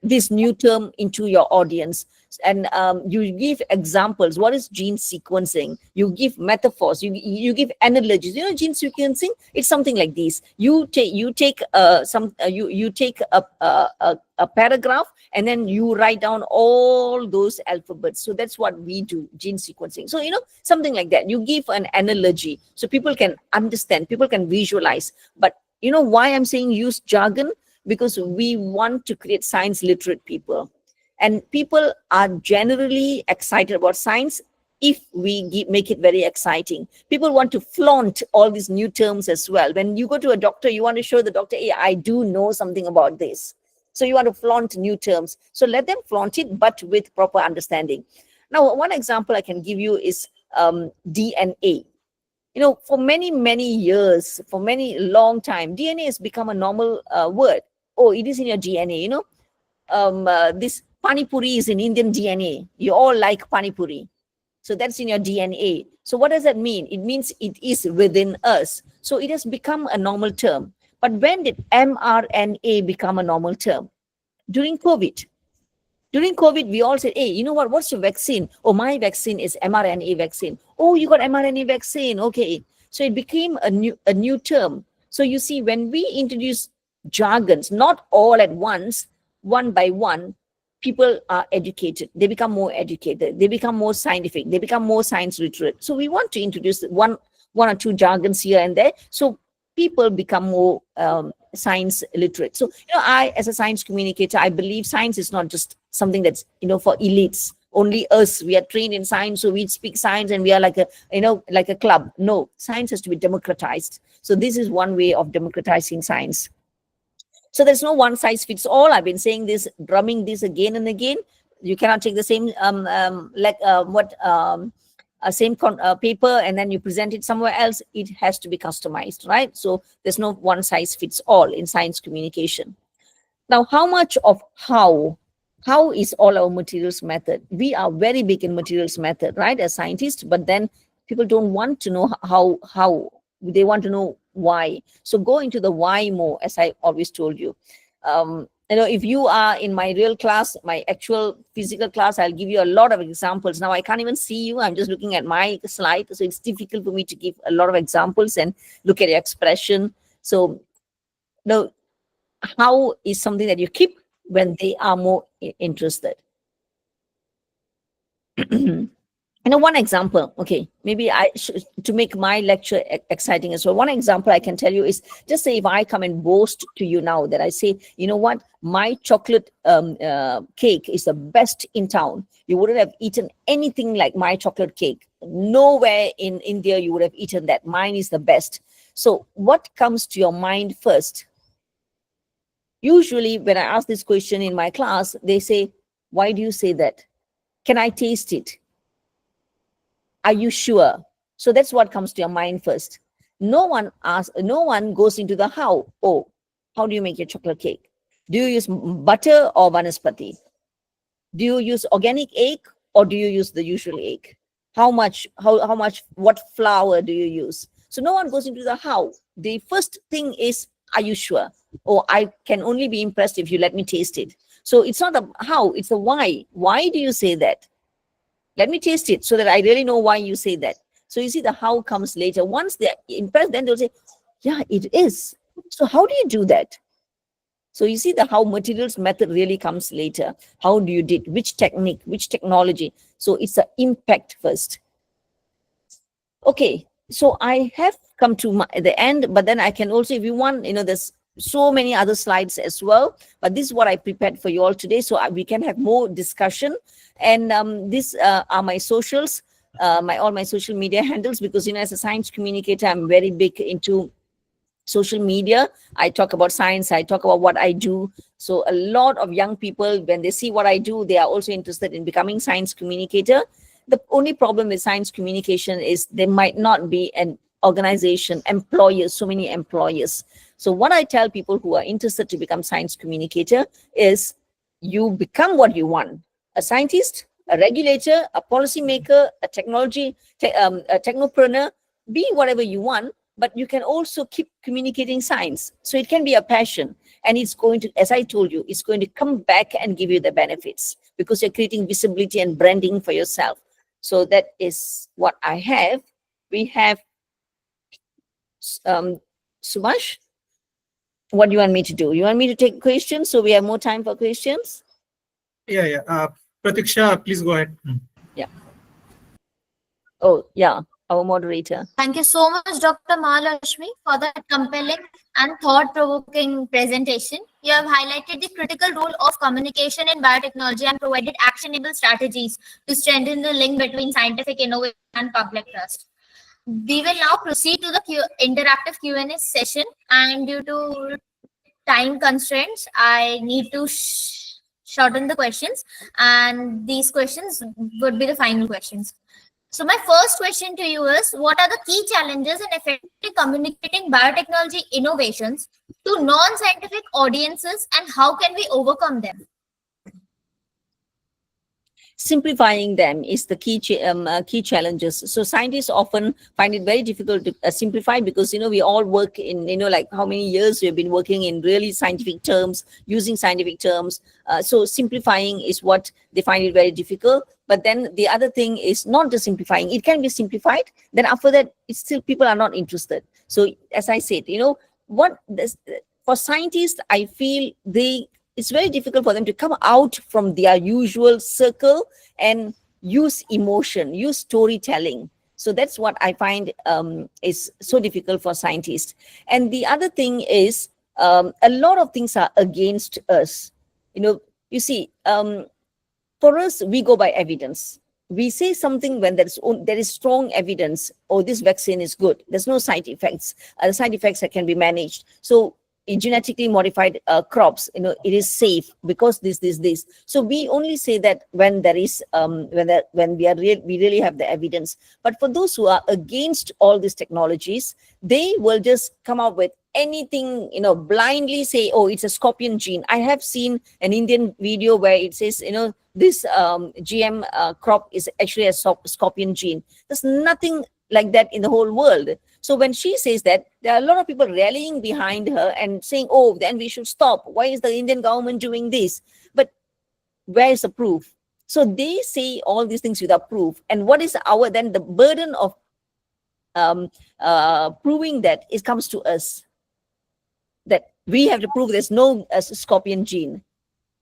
this new term into your audience. And you give examples. What is gene sequencing? You give metaphors. You give analogies. You know, gene sequencing. It's something like this. You take a paragraph and then you write down all those alphabets. So that's what we do. Gene sequencing. So you know, something like that. You give an analogy so people can understand. People can visualize. But you know why I'm saying use jargon? Because we want to create science literate people. And people are generally excited about science if we make it very exciting. People want to flaunt all these new terms as well. When you go to a doctor, you want to show the doctor, hey, I do know something about this. So you want to flaunt new terms. So let them flaunt it, but with proper understanding. Now, one example I can give you is DNA. You know, for many, many years, for many long time, DNA has become a normal word. Oh, it is in your DNA, you know. This Pani Puri is in Indian DNA. You all like Pani Puri. So that's in your DNA. So what does that mean? It means it is within us. So it has become a normal term. But when did mRNA become a normal term? During COVID. During COVID, we all said, hey, you know what? What's your vaccine? Oh, my vaccine is mRNA vaccine. Oh, you got mRNA vaccine. Okay. So it became a new term. So you see, when we introduce jargons, not all at once, one by one, people are educated. They become more educated. They become more scientific. They become more science literate. So we want to introduce one or two jargons here and there. So people become more science literate. So, you know, I, as a science communicator, I believe science is not just something that's, you know, for elites. Only us, we are trained in science, so we speak science and we are like a, you know, like a club. No, science has to be democratized. So this is one way of democratizing science. So there's no one size fits all. I've been saying this, drumming this again and again. You cannot take the same same paper and then you present it somewhere else. It has to be customized, right? So there's no one size fits all in science communication. Now, how much of how is all our materials method? We are very big in materials method, right, as scientists, but then people don't want to know how. They want to know why. So go into the why more, as I always told you. You know, if you are in my real class, my actual physical class, I'll give you a lot of examples. Now I can't even see you. I'm just looking at my slide. So it's difficult for me to give a lot of examples and look at your expression. So, you know, how is something that you keep when they are more interested. You know, one example, okay, maybe I should, to make my lecture exciting as well. One example I can tell you is, just say if I come and boast to you now that I say, you know what, my chocolate cake is the best in town. You wouldn't have eaten anything like my chocolate cake. Nowhere in India you would have eaten that. Mine is the best. So what comes to your mind first? Usually when I ask this question in my class, they say, why do you say that? Can I taste it? Are you sure? So that's what comes to your mind first. No one goes into the how. Oh, how do you make your chocolate cake? Do you use butter or vanaspati? Do you use organic egg or do you use the usual egg? How much, what flour do you use? So no one goes into the how. The first thing is, are you sure? Or I can only be impressed if you let me taste it. So it's not the how, it's the why. Why do you say that? Let me taste it so that I really know why you say that. So you see, the how comes later. Once they're impressed, then they'll say, yeah, it is. So how do you do that? So you see, the how materials method really comes later. How do you do it? Which technique, which technology? So it's the impact first. Okay, so I have come to the end, but then I can also, if you want, you know, there's so many other slides as well, but this is what I prepared for you all today, so we can have more discussion. And these are my socials, all my social media handles, because as a science communicator, I'm very big into social media. I talk about science, I talk about what I do. So a lot of young people, when they see what I do, they are also interested in becoming science communicator. The only problem with science communication is there might not be an organization, employers, so many employers. So what I tell people who are interested to become science communicator is, you become what you want: a scientist, a regulator, a policymaker, a a technopreneur. Be whatever you want, but you can also keep communicating science. So it can be a passion, and it's going to, as I told you, it's going to come back and give you the benefits, because you're creating visibility and branding for yourself. So that is what I have. We have Subash. What do you want me to do? You want me to take questions so we have more time for questions? Yeah. Pratiksha, please go ahead. Yeah. Oh, yeah. Our moderator. Thank you so much, Dr. Mahaletchumy, for that compelling and thought-provoking presentation. You have highlighted the critical role of communication in biotechnology and provided actionable strategies to strengthen the link between scientific innovation and public trust. We will now proceed to the interactive Q&A session, and due to time constraints, I need to shorten the questions, and these questions would be the final questions. So my first question to you is, what are the key challenges in effectively communicating biotechnology innovations to non-scientific audiences, and how can we overcome them? Simplifying them is the key challenges. So scientists often find it very difficult to simplify, because we all work in like how many years we've been working in really scientific terms, using scientific terms. So simplifying is what they find it very difficult. But then the other thing is not just simplifying. It can be simplified. Then after that, it's still people are not interested. So as I said, for scientists, I feel it's very difficult for them to come out from their usual circle and use emotion, use storytelling. So that's what I find is so difficult for scientists. And the other thing is, a lot of things are against us. You see, for us, we go by evidence. We say something when there is strong evidence. Oh, this vaccine is good. There's no side effects. The side effects that can be managed. So genetically modified crops, it is safe because this. So we only say that when there is when we really have the evidence. But for those who are against all these technologies, they will just come up with anything, blindly say, oh, it's a scorpion gene. I have seen an Indian video where it says, this GM crop is actually a scorpion gene. There's nothing like that in the whole world. So when she says that, there are a lot of people rallying behind her and saying, oh, then we should stop. Why is the Indian government doing this? But where is the proof? So they say all these things without proof. And what is then the burden of proving that it comes to us, that we have to prove there's no scorpion gene.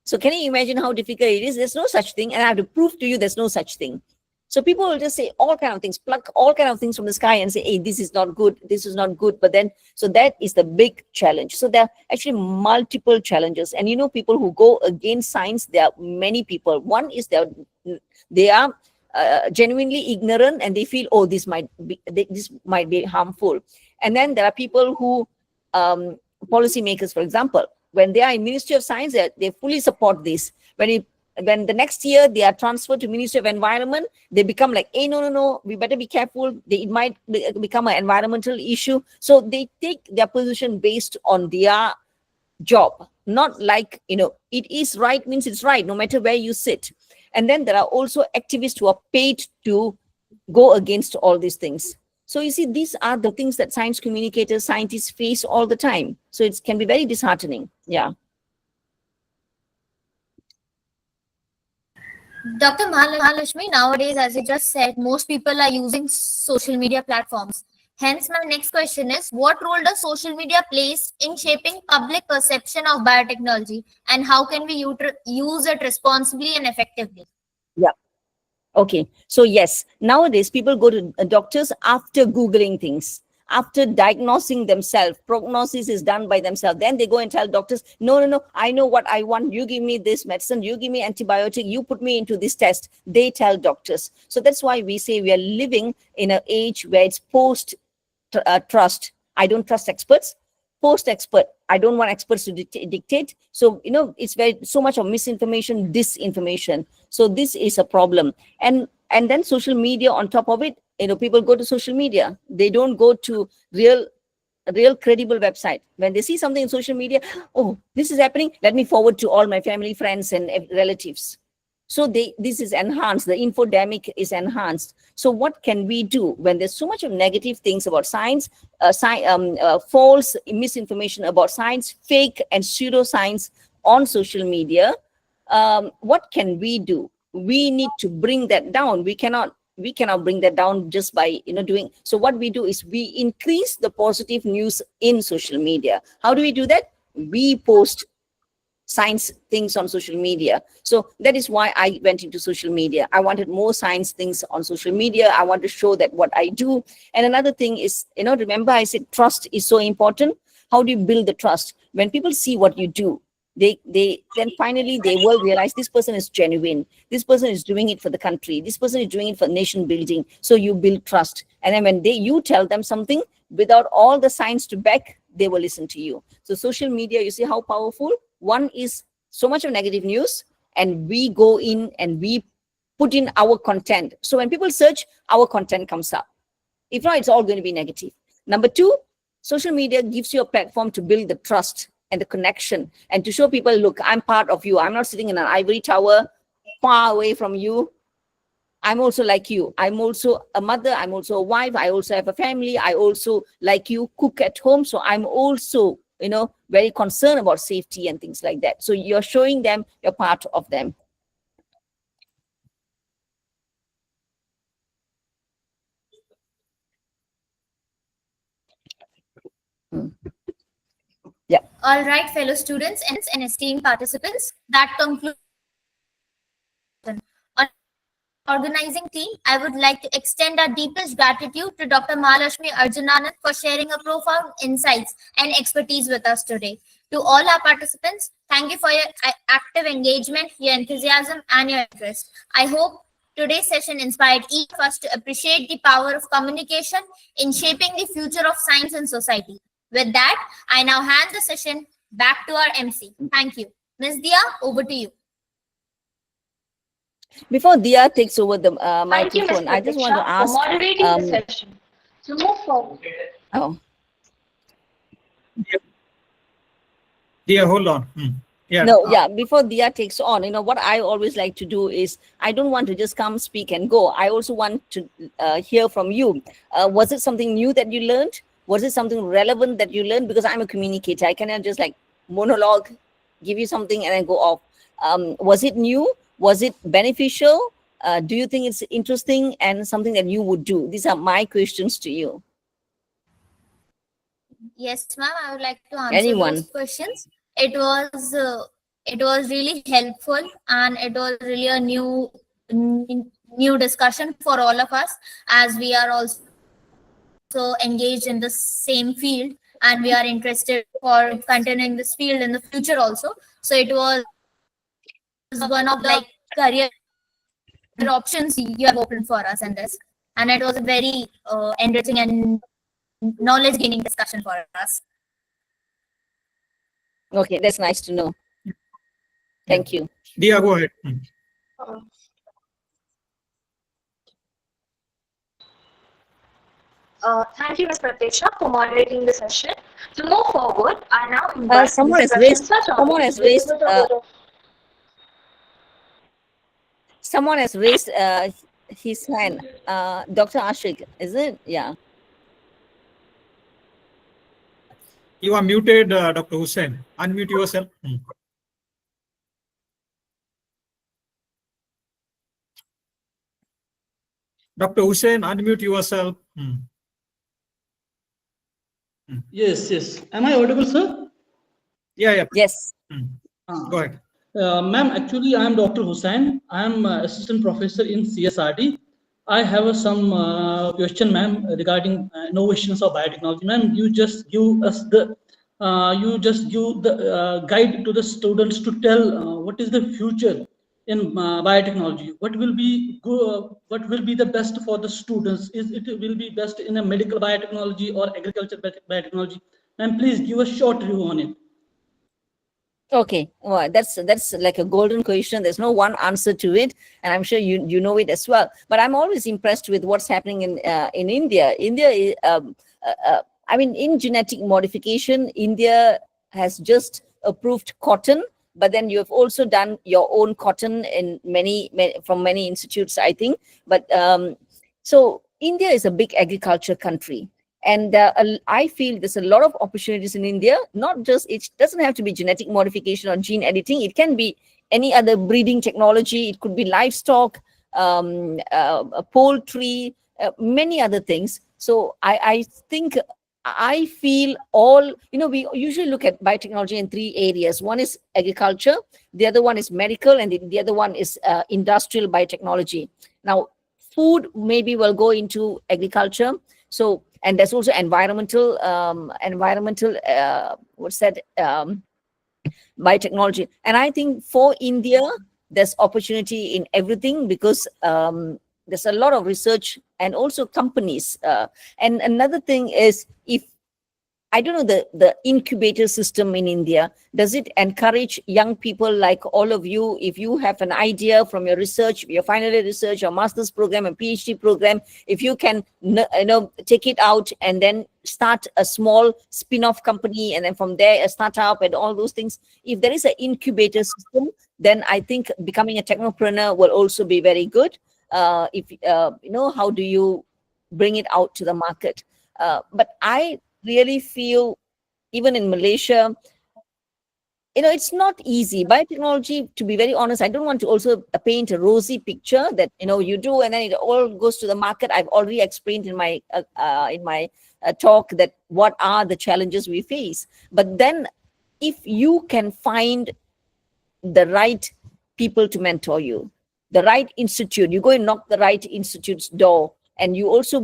So can you imagine how difficult it is? There's no such thing, and I have to prove to you there's no such thing. So people will just say all kind of things, pluck all kind of things from the sky and say, hey, this is not good, this is not good. But then, so that is the big challenge. So there are actually multiple challenges. And people who go against science, there are many people. One is they are genuinely ignorant, and they feel, oh, this might be harmful. And then there are people who, policymakers, for example, when they are in Ministry of Science, they fully support this. When the next year they are transferred to Ministry of Environment, they become like, hey, no, we better be careful. It might become an environmental issue. So they take their position based on their job, not like, it is right means it's right, no matter where you sit. And then there are also activists who are paid to go against all these things. So you see, these are the things that science communicators, scientists face all the time. So it can be very disheartening. Yeah. Dr. Mahaletchumy, nowadays, as you just said, most people are using social media platforms. Hence, my next question is, what role does social media plays in shaping public perception of biotechnology, and how can we use it responsibly and effectively? Yeah. Okay. So yes, nowadays people go to doctors after Googling things, after diagnosing themselves, prognosis is done by themselves. Then they go and tell doctors, no, I know what I want. You give me this medicine, you give me antibiotic, you put me into this test. They tell doctors. So that's why we say we are living in an age where it's post trust. I don't trust experts. Post expert, I don't want experts to dictate. So it's so much of misinformation, disinformation. So this is a problem. And then social media on top of it, people go to social media. They don't go to real credible website. When they see something in social media, oh, this is happening, let me forward to all my family, friends, and relatives. So this is enhanced. The infodemic is enhanced. So what can we do when there's so much of negative things about science, false misinformation about science, fake and pseudoscience on social media? What can we do? We need to bring that down. We cannot bring that down just by doing. So what we do is we increase the positive news in social media. How do we do that? We post science things on social media. So that is why I went into social media. I wanted more science things on social media. I want to show that what I do. And another thing is, remember I said trust is so important. How do you build the trust? When people see what you do, then finally they will realize this person is genuine. This person is doing it for the country. This person is doing it for nation building. So you build trust. And then when you tell them something without all the science to back, they will listen to you. So social media, you see how powerful? One is so much of negative news, and we go in and we put in our content. So when people search, our content comes up. If not, it's all going to be negative. Number two, social media gives you a platform to build the trust and the connection and to show people, look, I'm part of you. I'm not sitting in an ivory tower far away from you. I'm also like you. I'm also a mother. I'm also a wife. I also have a family. I also, like you, cook at home. So I'm also, very concerned about safety and things like that. So you're showing them you're part of them. Yeah. All right, fellow students and esteemed participants, that concludes organizing team. I would like to extend our deepest gratitude to Dr. Mahaletchumy Arujanan for sharing a profound insights and expertise with us today. To all our participants, thank you for your active engagement, your enthusiasm, and your interest. I hope today's session inspired each of us to appreciate the power of communication in shaping the future of science and society. With that, I now hand the session back to our MC. Thank you. Ms. Dia, over to you. Before Dia takes over the Thank you, microphone, Ms. I just want to Pratiksha, ask. for moderating the session. To move forward. Oh, Dia, hold on. Yeah. no, yeah. Before Dia takes on, what I always like to do is I don't want to just come, speak, and go. I also want to hear from you. Was it something new that you learned? Was it something relevant that you learned? Because I'm a communicator. I cannot just like monologue, give you something, and then go off. Was it new? Was it beneficial? Do you think it's interesting and something that you would do? These are my questions to you. Yes, ma'am. I would like to answer Anyone? those questions. It was really helpful, and it was really a new discussion for all of us, as we are also engaged in the same field, and we are interested for continuing this field in the future also. So it was one of the career options you have opened for us in this, and it was a very enriching and knowledge gaining discussion for us. Okay, that's nice to know. Thank you. Dia, go ahead. Thank you, Ms. Pratiksha, for moderating the session. To move forward, I now invite Someone has Mr. raised. Prashanta Someone has Chowdhury raised. to the Someone has raised his hand. Dr. Ashik, is it? Yeah. You are muted, Dr. Hussain. Unmute yourself. Dr. Hussain, unmute yourself. Yes. Am I audible, sir? Yeah. Yes. Go ahead. Ma'am, actually, I am Dr. Hussain. I am assistant professor in CSRD. I have some question, ma'am, regarding innovations of biotechnology. Ma'am, you just give the guide to the students to tell what is the future in biotechnology. What will be the best for the students? Is it will be best in a medical biotechnology or agriculture biotechnology? Ma'am, please give a short review on it. Okay, well, that's like a golden question. There's no one answer to it, and I'm sure you know it as well. But I'm always impressed with what's happening in India. I mean, in genetic modification, India has just approved cotton, but then you have also done your own cotton in from many institutes, I think. But so India is a big agriculture country. And I feel there's a lot of opportunities in India, not just, it doesn't have to be genetic modification or gene editing. It can be any other breeding technology. It could be livestock, poultry, many other things. So I think, I feel all, we usually look at biotechnology in three areas. One is agriculture, the other one is medical, and the other one is industrial biotechnology. Now, food maybe will go into agriculture. So, and there's also environmental, biotechnology. And I think for India, there's opportunity in everything, because there's a lot of research and also companies. And another thing is, if I don't know, the incubator system in India, does it encourage young people like all of you, if you have an idea from your research, your final year research, your master's program, a PhD program, if you can, take it out and then start a small spin-off company, and then from there a startup and all those things. If there is an incubator system, then I think becoming a technopreneur will also be very good. How do you bring it out to the market? But I really feel, even in Malaysia, it's not easy. Biotechnology, to be very honest, I don't want to also paint a rosy picture that, you do and then it all goes to the market. I've already explained in my talk that what are the challenges we face. But then if you can find the right people to mentor you, the right institute, you go and knock the right institute's door, and you also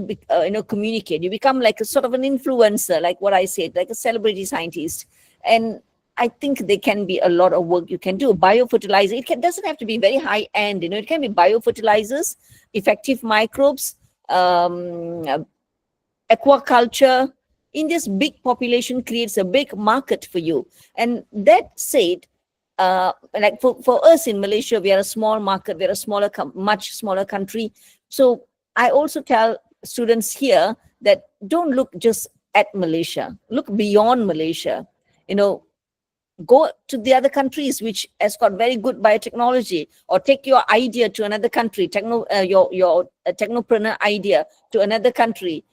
communicate, you become like a sort of an influencer, like what I said, like a celebrity scientist. And I think there can be a lot of work you can do. Biofertilizer, doesn't have to be very high end, it can be biofertilizers, effective microbes, aquaculture. In this big population creates a big market for you. And that said, like for us in Malaysia, we are a small market, we're a much smaller country. So I also tell students here that don't look just at Malaysia, look beyond Malaysia. Go to the other countries which has got very good biotechnology, or take your idea to another country, your technopreneur idea to another country.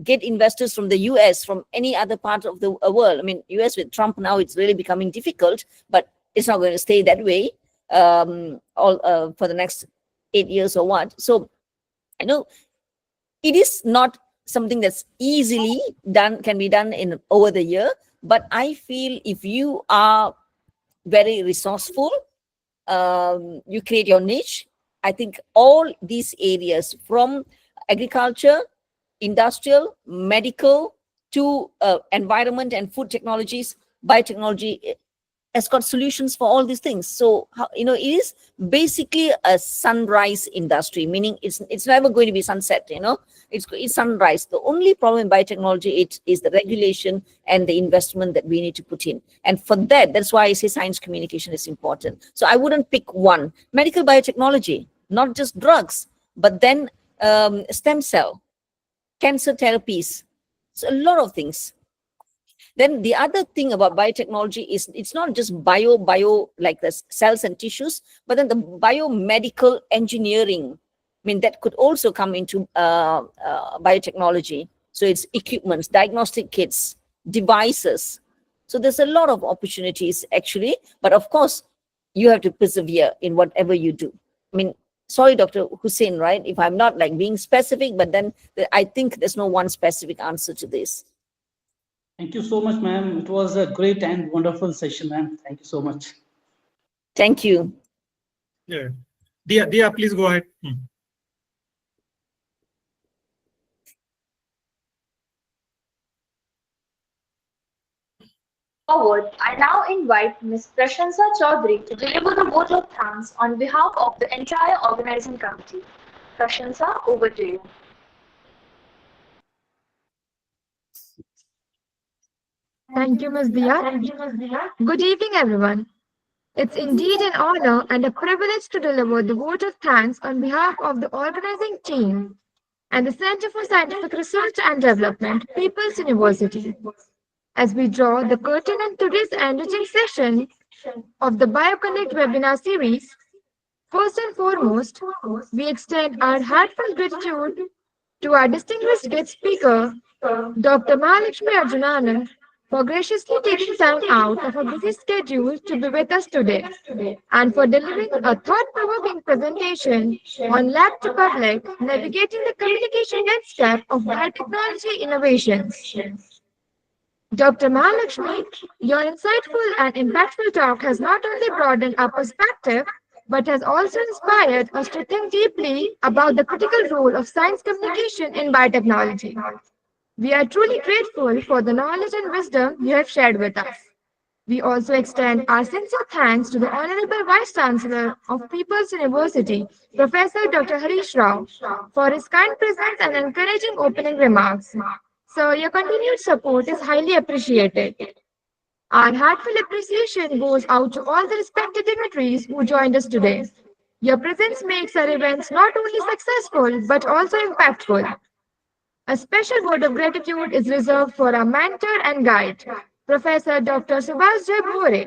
Get investors from the US, from any other part of the world. I mean, US with Trump now, it's really becoming difficult, but it's not going to stay that way for the next 8 years or what. So, it is not something that's easily done, can be done in over the year. But I feel if you are very resourceful, you create your niche. I think all these areas, from agriculture, industrial, medical, to environment and food technologies, biotechnology has got solutions for all these things. So, it is basically a sunrise industry, meaning it's never going to be sunset, it's sunrise. The only problem in biotechnology is the regulation and the investment that we need to put in. And for that's why I say science communication is important. So I wouldn't pick one. Medical biotechnology, not just drugs, but then stem cell, cancer therapies, so a lot of things. Then the other thing about biotechnology is it's not just bio like the cells and tissues, but then the biomedical engineering. I mean, that could also come into biotechnology. So it's equipments, diagnostic kits, devices. So there's a lot of opportunities actually, but of course you have to persevere in whatever you do. I mean, sorry, Dr. Hussain, right? If I'm not like being specific, but then I think there's no one specific answer to this. Thank you so much, ma'am. It was a great and wonderful session, ma'am. Thank you so much. Thank you. Yeah. Dia, please go ahead. forward, I now invite Ms. Prashansa Chaudhary to deliver the vote of thanks on behalf of the entire organizing committee. Prashansa, over to you. Thank you, Ms. Dia. Good evening, everyone. It's indeed an honor and a privilege to deliver the vote of thanks on behalf of the organizing team and the Center for Scientific Research and Development, People's University. As we draw the curtain on today's enriching session of the BioConnect webinar series, first and foremost, we extend our heartfelt gratitude to our distinguished guest speaker, Dr. Mahaletchumy Arujanan, for graciously taking time out of a busy schedule to be with us today and for delivering a thought-provoking presentation on Lab to Public, navigating the communication landscape of biotechnology innovations. Dr. Mahaletchumy, your insightful and impactful talk has not only broadened our perspective, but has also inspired us to think deeply about the critical role of science communication in biotechnology. We are truly grateful for the knowledge and wisdom you have shared with us. We also extend our sincere thanks to the Honorable Vice Chancellor of People's University, Professor Dr. Harish Rao, for his kind presence and encouraging opening remarks. Sir, your continued support is highly appreciated. Our heartfelt appreciation goes out to all the respected dignitaries who joined us today. Your presence makes our events not only successful but also impactful. A special word of gratitude is reserved for our mentor and guide, Professor Dr. Subhash J. Bhore.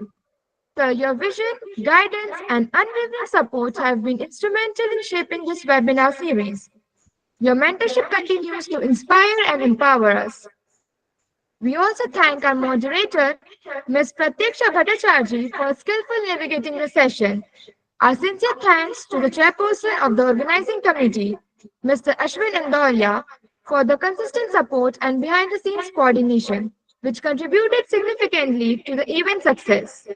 Sir, your vision, guidance, and unwavering support have been instrumental in shaping this webinar series. Your mentorship continues to inspire and empower us. We also thank our moderator, Ms. Pratyaksha Bhattacharjee, for skillfully navigating the session. Our sincere thanks to the chairperson of the organizing committee, Mr. Ashwin Indolya, for the consistent support and behind-the-scenes coordination, which contributed significantly to the event success.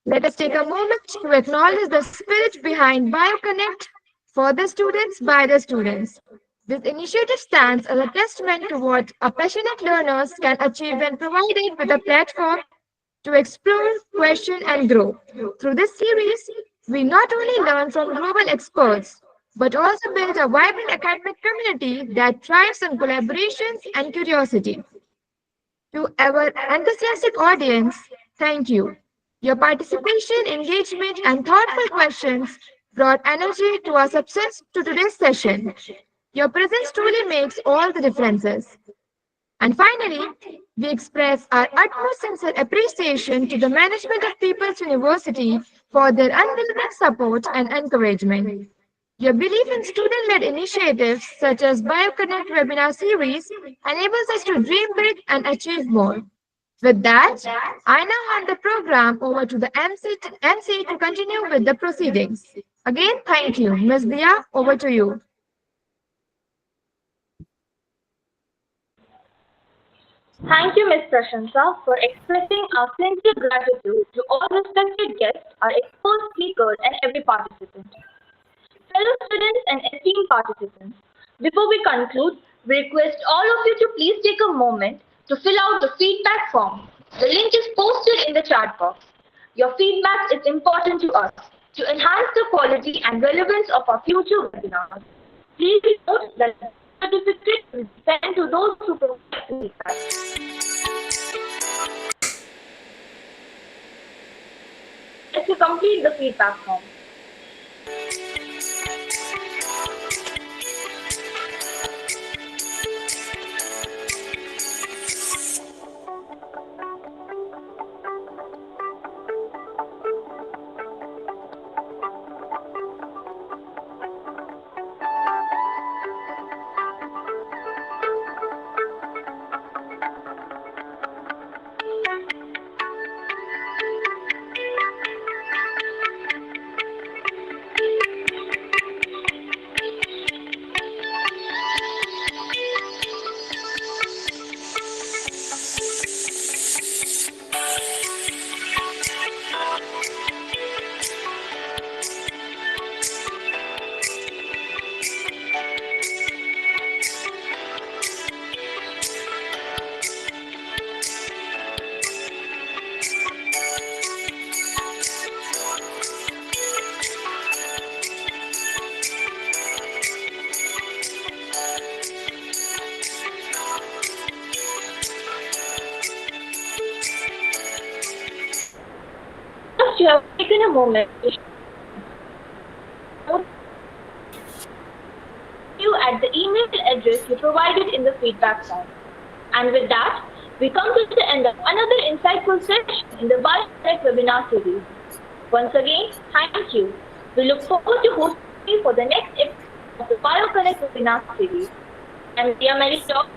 Let us take a moment to acknowledge the spirit behind BioConnect for the students by the students. This initiative stands as a testament to what our passionate learners can achieve when provided with a platform to explore, question, and grow. Through this series, we not only learn from global experts, but also build a vibrant academic community that thrives on collaborations and curiosity. To our enthusiastic audience, thank you. Your participation, engagement, and thoughtful questions brought energy to our success to today's session. Your presence truly makes all the differences. And finally, we express our utmost sincere appreciation to the management of People's University for their unwavering support and encouragement. Your belief in student-led initiatives such as BioConnect webinar series enables us to dream big and achieve more. With that, I now hand the program over to the MC to continue with the proceedings. Again, thank you. Ms. Dia, over to you. Thank you, Ms. Prashansa, for expressing our sincere gratitude to all respected guests, our expert speakers, and every participant. Fellow students and esteemed participants, before we conclude, we request all of you to please take a moment to fill out the feedback form. The link is posted in the chat box. Your feedback is important to us to enhance the quality and relevance of our future webinars. Please note that the certificate will be sent to those who provide feedback. Let's complete the feedback form. a moment you at the email address you provided in the feedback tab. And with that, we come to the end of another insightful session in the Biotech webinar series. Once again, thank you. We look forward to hosting you for the next episode of the BioConnect webinar series. I'm Dia Melissa.